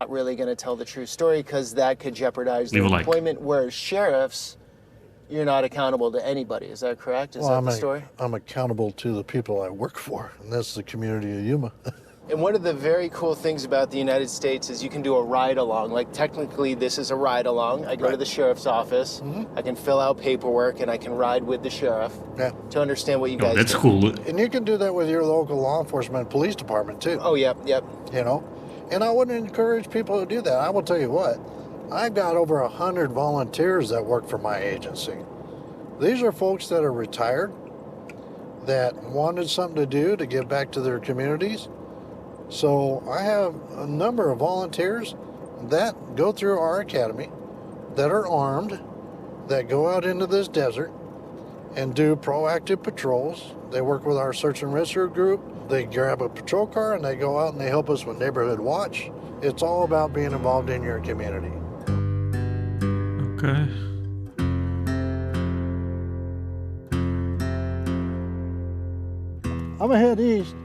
Not really going to tell the true story because that could jeopardize their Leave a like. employment. Whereas sheriffs, you're not accountable to anybody. Is that correct? Is that the story? I'm accountable to the people I work for, and that's the community of Yuma. And one of the very cool things about the United States is you can do a ride-along. Like, technically, this is a ride-along. I go to the sheriff's office, I can fill out paperwork, and I can ride with the sheriff to understand what you guys That's do. cool. And you can do that with your local law enforcement police department, too. Oh, yep. You know? And I wouldn't encourage people to do that. I will tell you what, I've got over 100 volunteers that work for my agency. These are folks that are retired, that wanted something to do to give back to their communities. So I have a number of volunteers that go through our academy, that are armed, that go out into this desert and do proactive patrols. They work with our search and rescue group. They grab a patrol car and they go out and they help us with neighborhood watch. It's all about being involved in your community. Okay. I'm gonna head east,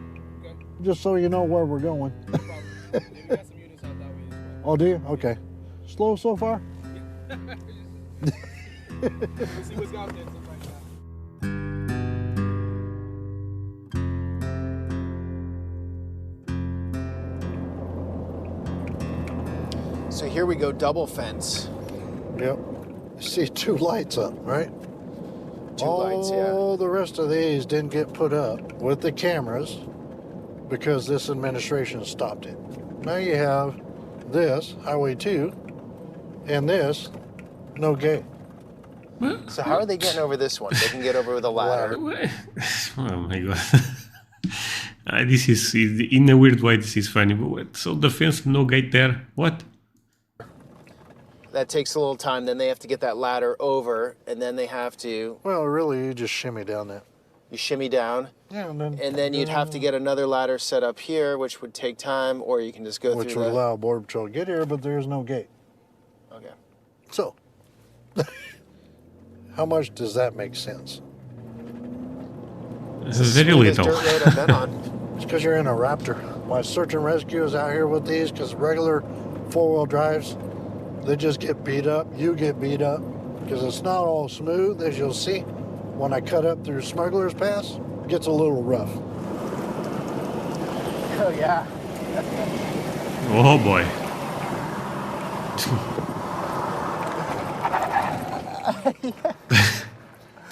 just so you know where we're going. Oh, do you? Okay. Slow so far? Let's see what's out there. Stuff like that. So here we go, double fence. Yep. You see two lights up, right? Two lights, yeah. All the rest of these didn't get put up with the cameras because this administration stopped it. Now you have this, Highway 2, and this, no gate. So how are they getting over this one? They can get over with a ladder. Oh my god. This is, in a weird way, this is funny, but what? So the fence, no gate there? What? That takes a little time. Then they have to get that ladder over, and then they have to, Well, really, you just shimmy down that. you shimmy down, Yeah, and then you'd have to get another ladder set up here, which would take time, or you can just go which through would the... allow Border Patrol to get here, but there is no gate. Okay. So, how much does that make sense? Very Smoothest little. dirt road I've been on. It's because you're in a Raptor. My search and rescue is out here with these because regular four-wheel drives, they just get beat up. You get beat up because it's not all smooth, as you'll see. When I cut up through Smuggler's Pass, it gets a little rough. Oh, yeah. Oh boy.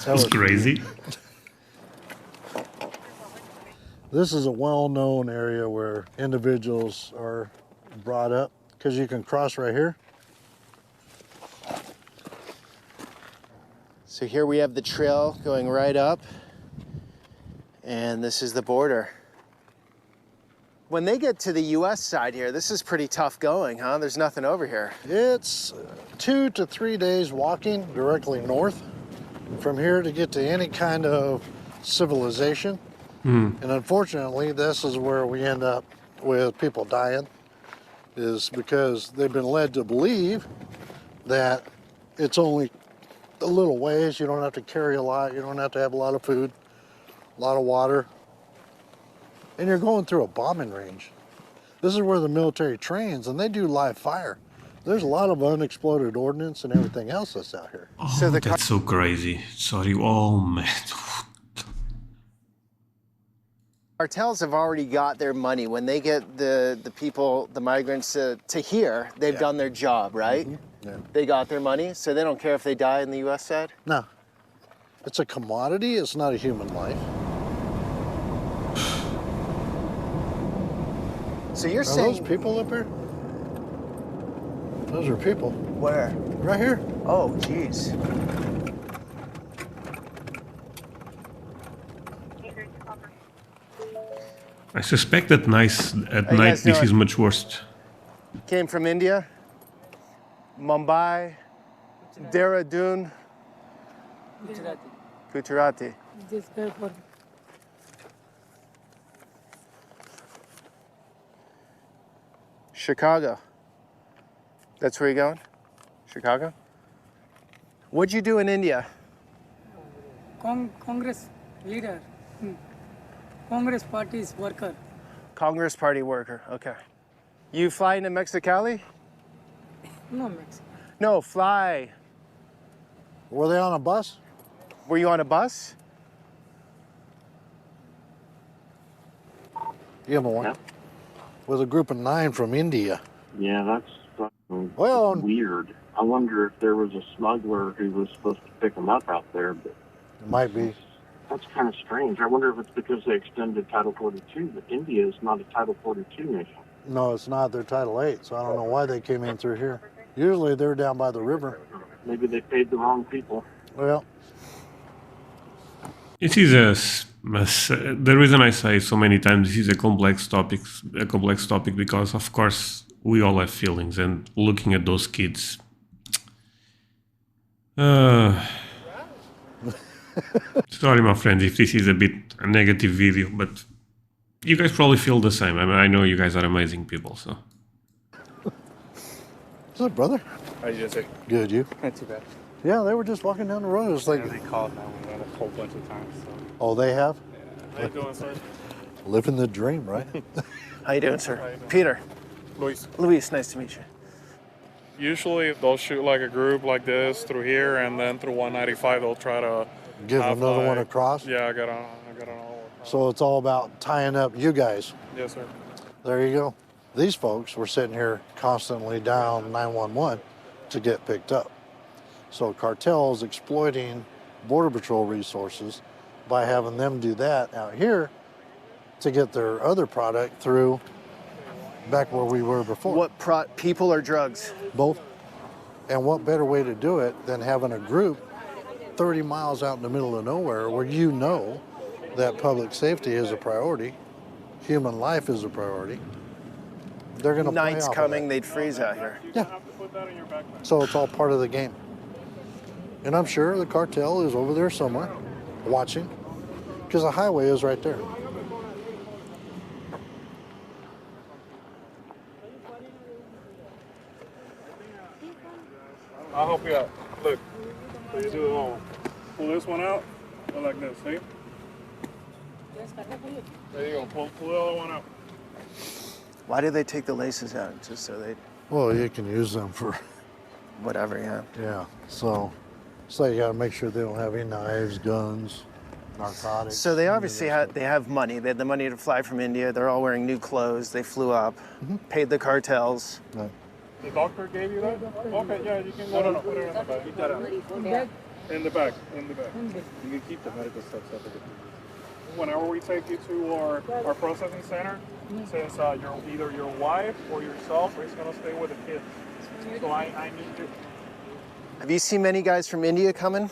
That's crazy. This is a well-known area where individuals are brought up because you can cross right here. So here we have the trail going right up, and this is the border. When they get to the US side here, this is pretty tough going, huh? There's nothing over here. It's 2 to 3 days walking directly north from here to get to any kind of civilization. And unfortunately, this is where we end up with people dying, is because they've been led to believe that it's only a little ways. You don't have to carry a lot. You don't have to have a lot of food, a lot of water. And you're going through a bombing range. This is where the military trains, and they do live fire. There's a lot of unexploded ordnance and everything else that's out here. Oh, So the that's so crazy. Sorry. Oh man. Cartels have already got their money. When they get the people, the migrants to here, they've done their job, right? Yeah. They got their money, so they don't care if they die in the US side? No, it's a commodity. It's not a human life. So you're Are saying... those people up here? Those are people. Where? Right here. Oh, geez. I suspect that at you night guys this doing? is much worse. Came from India, Mumbai, Dehradun, Gujarati. This guy for Chicago. That's where you're going? Chicago? What'd you do in India? Congress leader, Congress party's worker. Congress Party worker, okay. You flying to Mexicali? No, Mexico. No, fly. Were they on a bus? Were you on a bus? Yeah, but one. Yeah. With a group of 9 from India. Yeah, that's fucking Well, weird. I wonder if there was a smuggler who was supposed to pick them up out there, but It might be. that's kind of strange. I wonder if it's because they extended Title 42, but India is not a Title 42 nation. No, it's not. They're Title 8, so I don't know why they came in through here. Usually they're down by the river. Maybe they paid the wrong people. Well, It is the reason I say so many times this is a complex topic because of course we all have feelings, and looking at those kids. Sorry, my friends, if this is a bit a negative video, but you guys probably feel the same. I mean, I know you guys are amazing people, so. what's up, brother? How you doing, sir? Good, you? Not too bad. Yeah, they were just walking down the road. It was like, Yeah, they called 911 a whole bunch of times. So. oh, they have? How you doing, sir? Living the dream, right? How you doing, sir? Peter. Luis. Luis, nice to meet you. Usually they'll shoot like a group like this through here, and then through 195 they'll try to Give have, another one like- across? Yeah, I got on all. So it's all about tying up you guys. Yes, sir. There you go. These folks were sitting here constantly down 911 to get picked up. So cartels exploiting Border Patrol resources by having them do that out here to get their other product through back where we were before. What people or drugs? Both. And what better way to do it than having a group 30 miles out in the middle of nowhere where you know that public safety is a priority, human life is a priority. They're going to play Night's off coming, of they'd freeze out here. that. Yeah. So it's all part of the game. And I'm sure the cartel is over there somewhere watching because the highway is right there. I'll help you out. Look, so you do it all. Pull this one out, go like this, see? There you go, pull the other one out. Why do they take the laces out? Just so they, Well, you can use them for, whatever, yeah. yeah. So you got to make sure they don't have any knives, guns, narcotics. So they obviously they have money. They had the money to fly from India. They're all wearing new clothes. They flew up, paid the cartels. Right. The doctor gave you that? Okay, yeah, you can go. No, put it in the bag. Keep that out. In the bag, in the bag. You can keep the medical stuff separate. Whenever we take you to our processing center, since either your wife or yourself is going to stay with the kids. So I need you. Have you seen many guys from India coming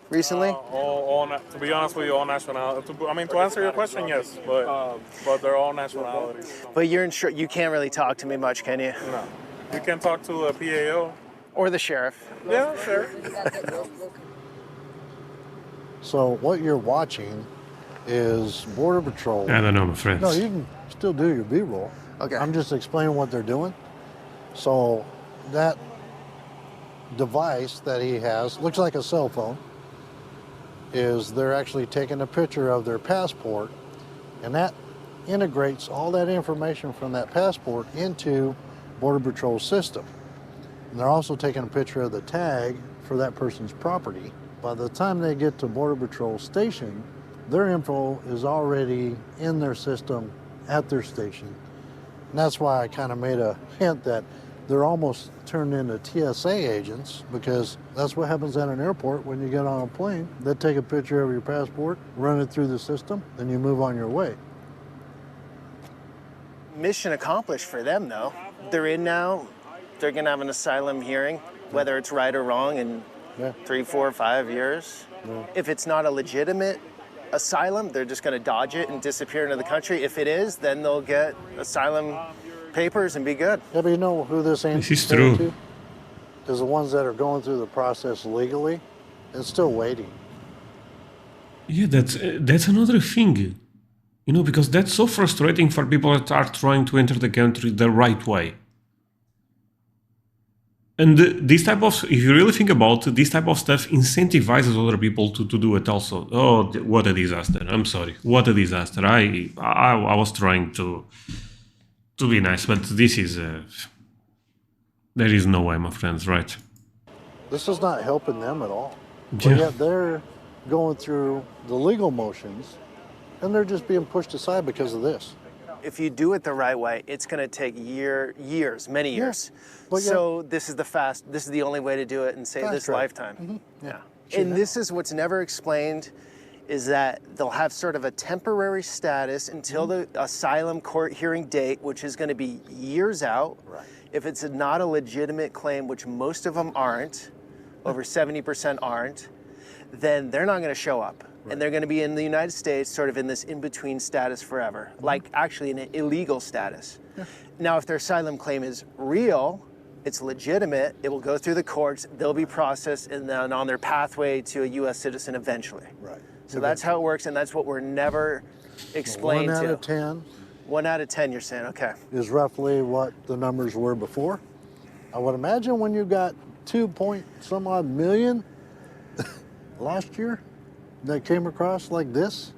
recently? To be honest with you, all nationalities. I mean, to answer your question, yes, but they're all nationalities. But you're insured. You can't really talk to me much, can you? No. You can talk to the PAO. Or the sheriff. Yeah, sure. So what you're watching is Border Patrol. I don't know, my friends. No, you can still do your B-roll. Okay. I'm just explaining what they're doing. So that device that he has, looks like a cell phone, is they're actually taking a picture of their passport, and that integrates all that information from that passport into Border Patrol system. And they're also taking a picture of the tag for that person's property. By the time they get to Border Patrol station, their info is already in their system at their station. And that's why I kind of made a hint that they're almost turned into TSA agents, because that's what happens at an airport when you get on a plane. They take a picture of your passport, run it through the system, then you move on your way. Mission accomplished for them, though. They're in now. They're going to have an asylum hearing, whether it's right or wrong, in 3, 4, 5 years. Yeah. If it's not a legitimate asylum, they're just going to dodge it and disappear into the country. If it is, then they'll get asylum papers and be good. Yeah, but you know who this ain't This is fair true. to? Is the ones that are going through the process legally and still waiting. Yeah, that's another thing. You know, because that's so frustrating for people that are trying to enter the country the right way. And this type of, if you really think about it, this type of stuff incentivizes other people to do it also. Oh, what a disaster. I'm sorry. What a disaster. I was trying to be nice, but this is, there is no way, my friends, right? This is not helping them at all. But Yeah. yet they're going through the legal motions and they're just being pushed aside because of this. If you do it the right way, it's going to take years, many years. But So this is the only way to do it and save Fast this track. lifetime. Yeah. And this is what's never explained, is that they'll have sort of a temporary status until the asylum court hearing date, which is going to be years out. Right. If it's not a legitimate claim, which most of them aren't, over 70% aren't, then they're not going to show up. And they're going to be in the United States sort of in this in-between status forever, like actually an illegal status. Now, if their asylum claim is real, it's legitimate, it will go through the courts, they'll be processed, and then on their pathway to a U.S. citizen eventually. Right. So that's how it works, and that's what we're never explained 1 out to. of 10 1 out of 10, you're saying, okay. is roughly what the numbers were before. I would imagine when you got 2-point-some odd million last year that came across like this,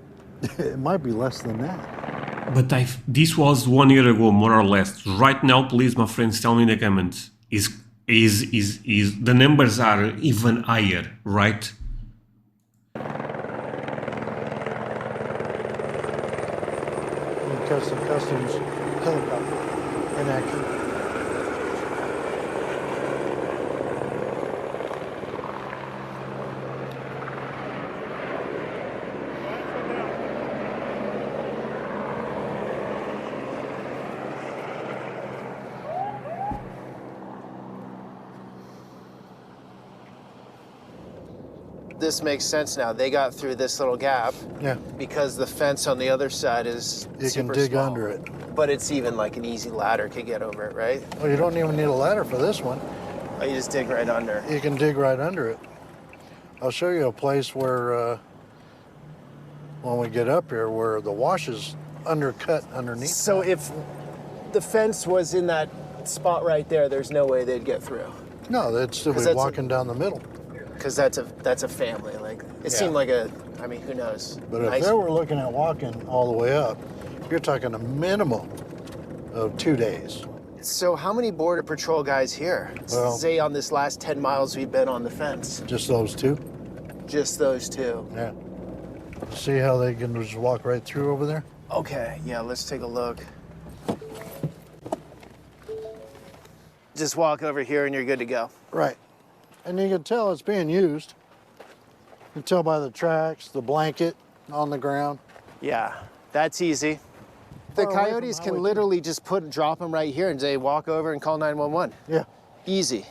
it might be less than that. But this was 1 year ago, more or less. Right now, please, my friends, tell me in the comments, is the numbers are even higher, right? Customs helicopter in action. this makes sense now. They got through this little gap Yeah. because the fence on the other side is You can super dig small. under it. But it's even like an easy ladder could get over it, right? Well, you don't even need a ladder for this one. Oh, you just dig right under. You can dig right under it. I'll show you a place where, when we get up here, where the wash is undercut underneath. So if the fence was in that spot right there, there's no way they'd get through. No, they'd still 'Cause be that's walking down the middle. Because that's a family. Like it Yeah. seemed like a, I mean, who knows? But if Nice- they were looking at walking all the way up, you're talking a minimum of 2 days. So how many border patrol guys here? Well- Say on this last 10 miles we've been on the fence. Just those two. Just those two. Yeah. See how they can just walk right through over there? Okay, yeah, let's take a look. Just walk over here and you're good to go. Right. And you can tell it's being used. You can tell by the tracks, the blanket on the ground. Yeah, that's easy. The Far away from coyotes can Highway literally just drop them right here and say, walk over and call 911. Yeah. Easy.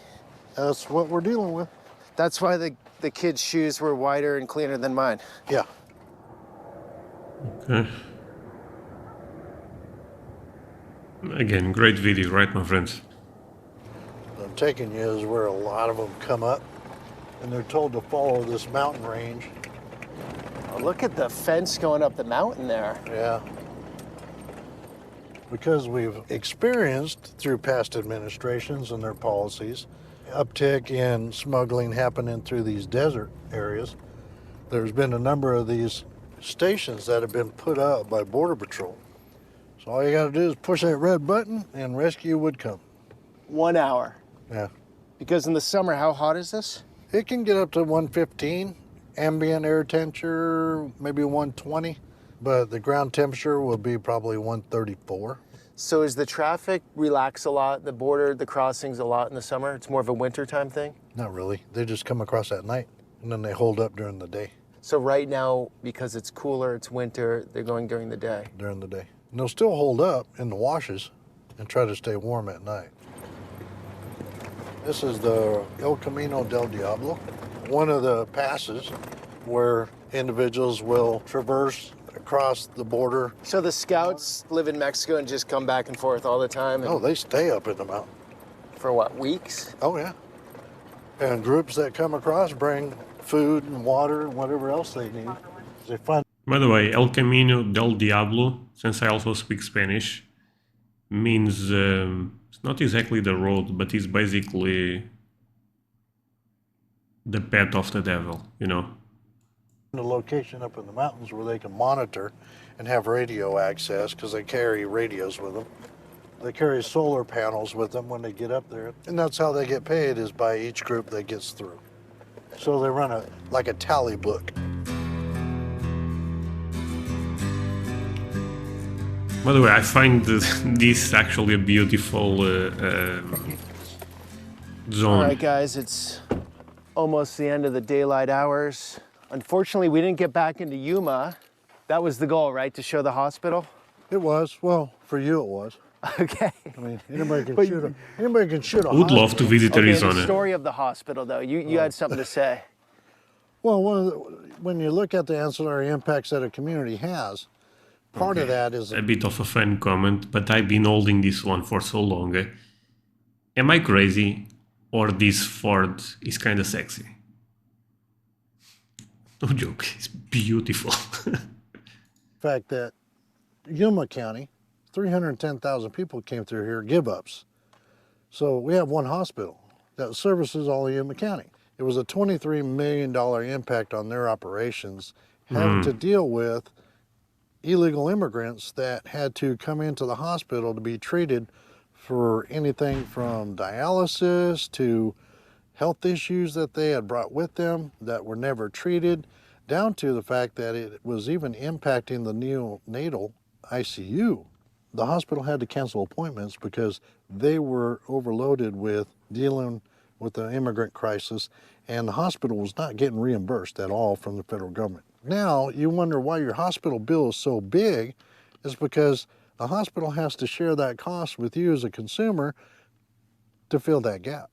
That's what we're dealing with. That's why the kids' shoes were whiter and cleaner than mine. Yeah. Okay. Again, great video, right, my friends? I'm taking you is where a lot of them come up, and they're told to follow this mountain range. Oh, look at the fence going up the mountain there. Yeah. Because we've experienced through past administrations and their policies, uptick in smuggling happening through these desert areas. There's been a number of these stations that have been put up by Border Patrol. So all you gotta do is push that red button and rescue would come. 1 hour. Yeah. Because in the summer, how hot is this? It can get up to 115, ambient air temperature, maybe 120, but the ground temperature will be probably 134. So is the traffic relax a lot, the border, the crossings a lot in the summer? It's more of a wintertime thing? Not really. They just come across at night and then they hold up during the day. So right now, because it's cooler, it's winter, they're going during the day. During the day. And they'll still hold up in the washes and try to stay warm at night. This is the El Camino del Diablo, one of the passes where individuals will traverse across the border. So the scouts live in Mexico and just come back and forth all the time? No, they stay up in the mountain. For what, weeks? Oh, yeah. And groups that come across bring food and water and whatever else they need. They find. By the way, El Camino del Diablo, since I also speak Spanish, means it's not exactly the road, but it's basically the path of the devil, you know. The location up in the mountains where they can monitor and have radio access because they carry radios with them. They carry solar panels with them when they get up there. And that's how they get paid, is by each group that gets through. So they run like a tally book. By the way, I find this actually a beautiful zone. All right, guys, it's almost the end of the daylight hours. Unfortunately, we didn't get back into Yuma. That was the goal, right? To show the hospital? It was. Well, for you it was. Okay. I mean, anybody can shoot a I would love to visit Okay, the Arizona. story of the hospital, though. You had something to say. Well, when you look at the ancillary impacts that a community has, part of that is A bit of a fun comment, but I've been holding this one for so long. Am I crazy, or this Ford is kind of sexy? No joke, it's beautiful. the fact that Yuma County, 310,000 people came through here, give-ups. So we have one hospital that services all of Yuma County. It was a $23 million impact on their operations, having to deal with illegal immigrants that had to come into the hospital to be treated for anything from dialysis to health issues that they had brought with them that were never treated, down to the fact that it was even impacting the neonatal ICU. The hospital had to cancel appointments because they were overloaded with dealing with the immigrant crisis, and the hospital was not getting reimbursed at all from the federal government. Now, you wonder why your hospital bill is so big. Is because the hospital has to share that cost with you as a consumer to fill that gap.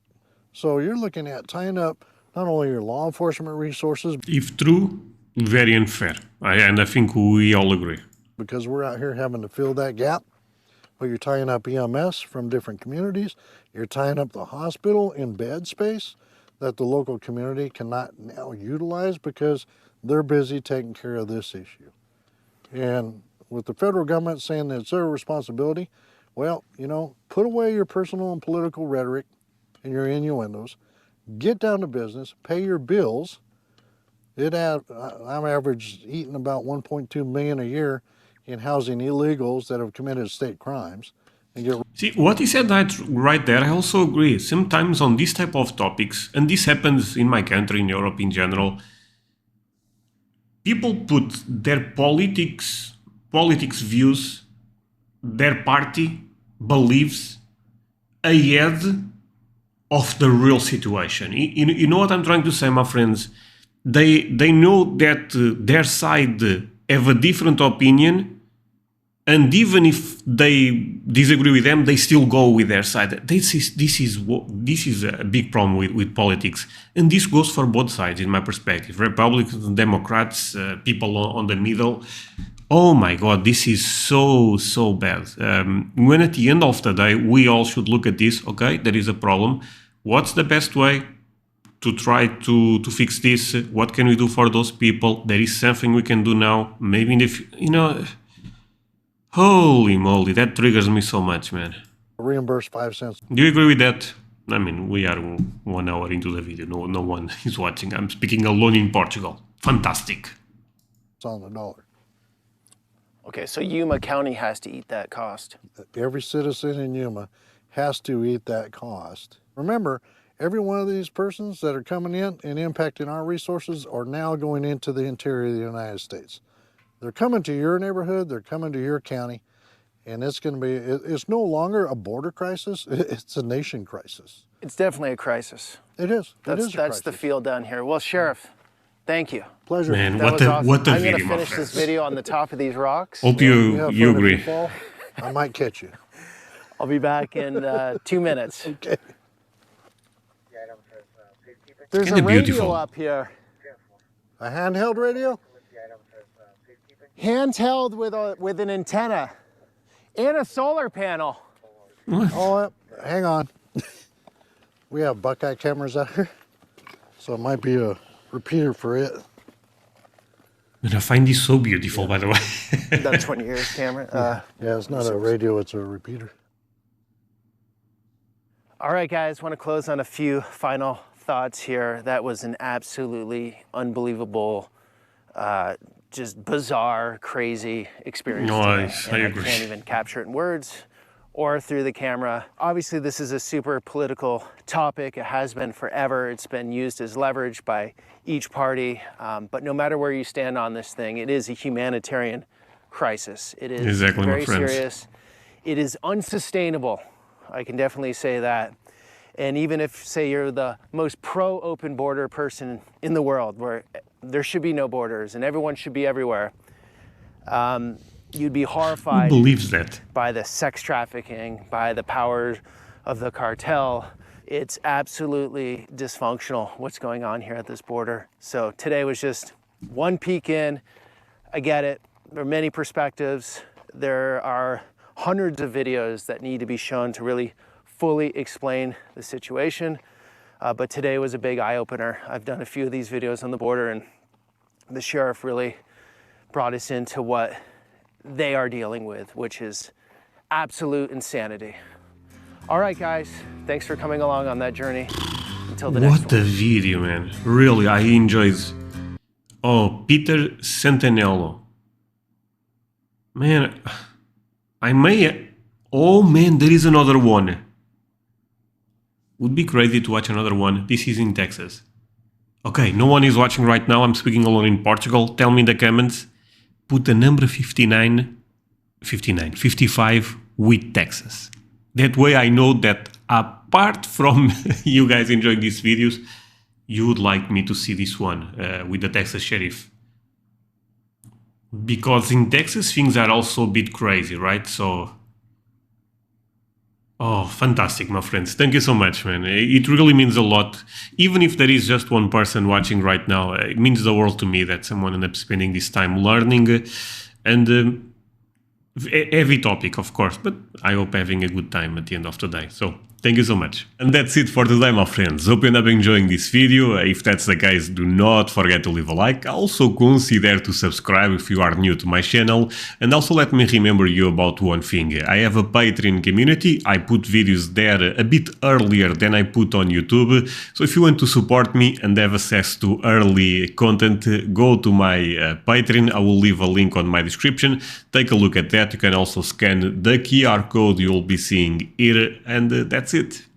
So you're looking at tying up not only your law enforcement resources, If true, very unfair. And I think we all agree. because we're out here having to fill that gap. But you're tying up EMS from different communities. You're tying up the hospital in bed space that the local community cannot now utilize because they're busy taking care of this issue. And with the federal government saying that it's their responsibility, well, you know, put away your personal and political rhetoric and your innuendos. Get down to business, pay your bills. I'm average eating about 1.2 million a year in housing illegals that have committed state crimes. And get See, what he said right there, I also agree. Sometimes on this type of topics, and this happens in my country, in Europe in general, people put their politics views, their party beliefs ahead of the real situation. You know what I'm trying to say, my friends? They know that their side have a different opinion, and even if they disagree with them, they still go with their side. This is a big problem with politics, and this goes for both sides, in my perspective. Republicans, Democrats, people on the middle. Oh my God, this is so bad. When at the end of the day, we all should look at this. Okay, there is a problem. What's the best way to try to fix this? What can we do for those people? There is something we can do now. Maybe in the holy moly, that triggers me so much, man. reimburse 5 cents. Do you agree with that? I mean, we are 1 hour into the video. No one is watching. I'm speaking alone in Portugal. Fantastic. On the dollar. Okay, so Yuma County has to eat that cost. Every citizen in Yuma has to eat that cost. Remember, every one of these persons that are coming in and impacting our resources are now going into the interior of the United States. They're coming to your neighborhood, they're coming to your county, and it's going to be, it's no longer a border crisis, it's a nation crisis. It's definitely a crisis. It is. That's the feel down here. Well, Sheriff, thank you. Pleasure. Man, That was awesome. what a I'm video, going to my finish this friends. video on the top of these rocks. Hope You you have fun if agree. fall, I might catch you. I'll be back in 2 minutes. Okay. There's Kinda a radio beautiful. up here. A handheld radio? Handheld with an antenna and a solar panel. Oh, hang on. We have Buckeye cameras out here, so it might be a repeater for it. And I find this so beautiful, by the way. That's 20 years camera. Yeah, it's not a radio, it's a repeater. All right, guys, want to close on a few final thoughts here. That was an absolutely unbelievable, just bizarre, crazy experience. Nice, today, I and agree. I can't even capture it in words or through the camera. Obviously, this is a super political topic. It has been forever. It's been used as leverage by each party. But no matter where you stand on this thing, it is a humanitarian crisis. It is Exactly, my very friends. serious. It is unsustainable. I can definitely say that. And even if, say, you're the most pro-open border person in the world, where there should be no borders and everyone should be everywhere, you'd be Who horrified believes that? by the sex trafficking, by the power of the cartel. It's absolutely dysfunctional what's going on here at this border. So today was just one peek in. I get it. There are many perspectives. There are hundreds of videos that need to be shown to really fully explain the situation. But today was a big eye-opener. I've done a few of these videos on the border, and the sheriff really brought us into what they are dealing with, which is absolute insanity. All right, guys, thanks for coming along on that journey. Until the next What one. a video, man. Really, I enjoyed. Oh, Peter Santenello. Man, I may... Oh man, there is another one. Would be crazy to watch another one. This is in Texas. Okay, no one is watching right now. I'm speaking alone in Portugal. Tell me in the comments. Put the number 55 with Texas. That way I know that apart from you guys enjoying these videos, you would like me to see this one with the Texas Sheriff. Because in Texas things are also a bit crazy, right? So Oh, fantastic, my friends. Thank you so much, man. It really means a lot. Even if there is just one person watching right now, it means the world to me that someone ended up spending this time learning and heavy topic, of course, but I hope having a good time at the end of the day. So, thank you so much. And that's it for today, my friends. Hope you end up enjoying this video. If that's the case, do not forget to leave a like. Also consider to subscribe if you are new to my channel. And also let me remember you about one thing. I have a Patreon community. I put videos there a bit earlier than I put on YouTube. So if you want to support me and have access to early content, go to my Patreon. I will leave a link on my description. Take a look at that. You can also scan the QR code you will be seeing here. And that's it.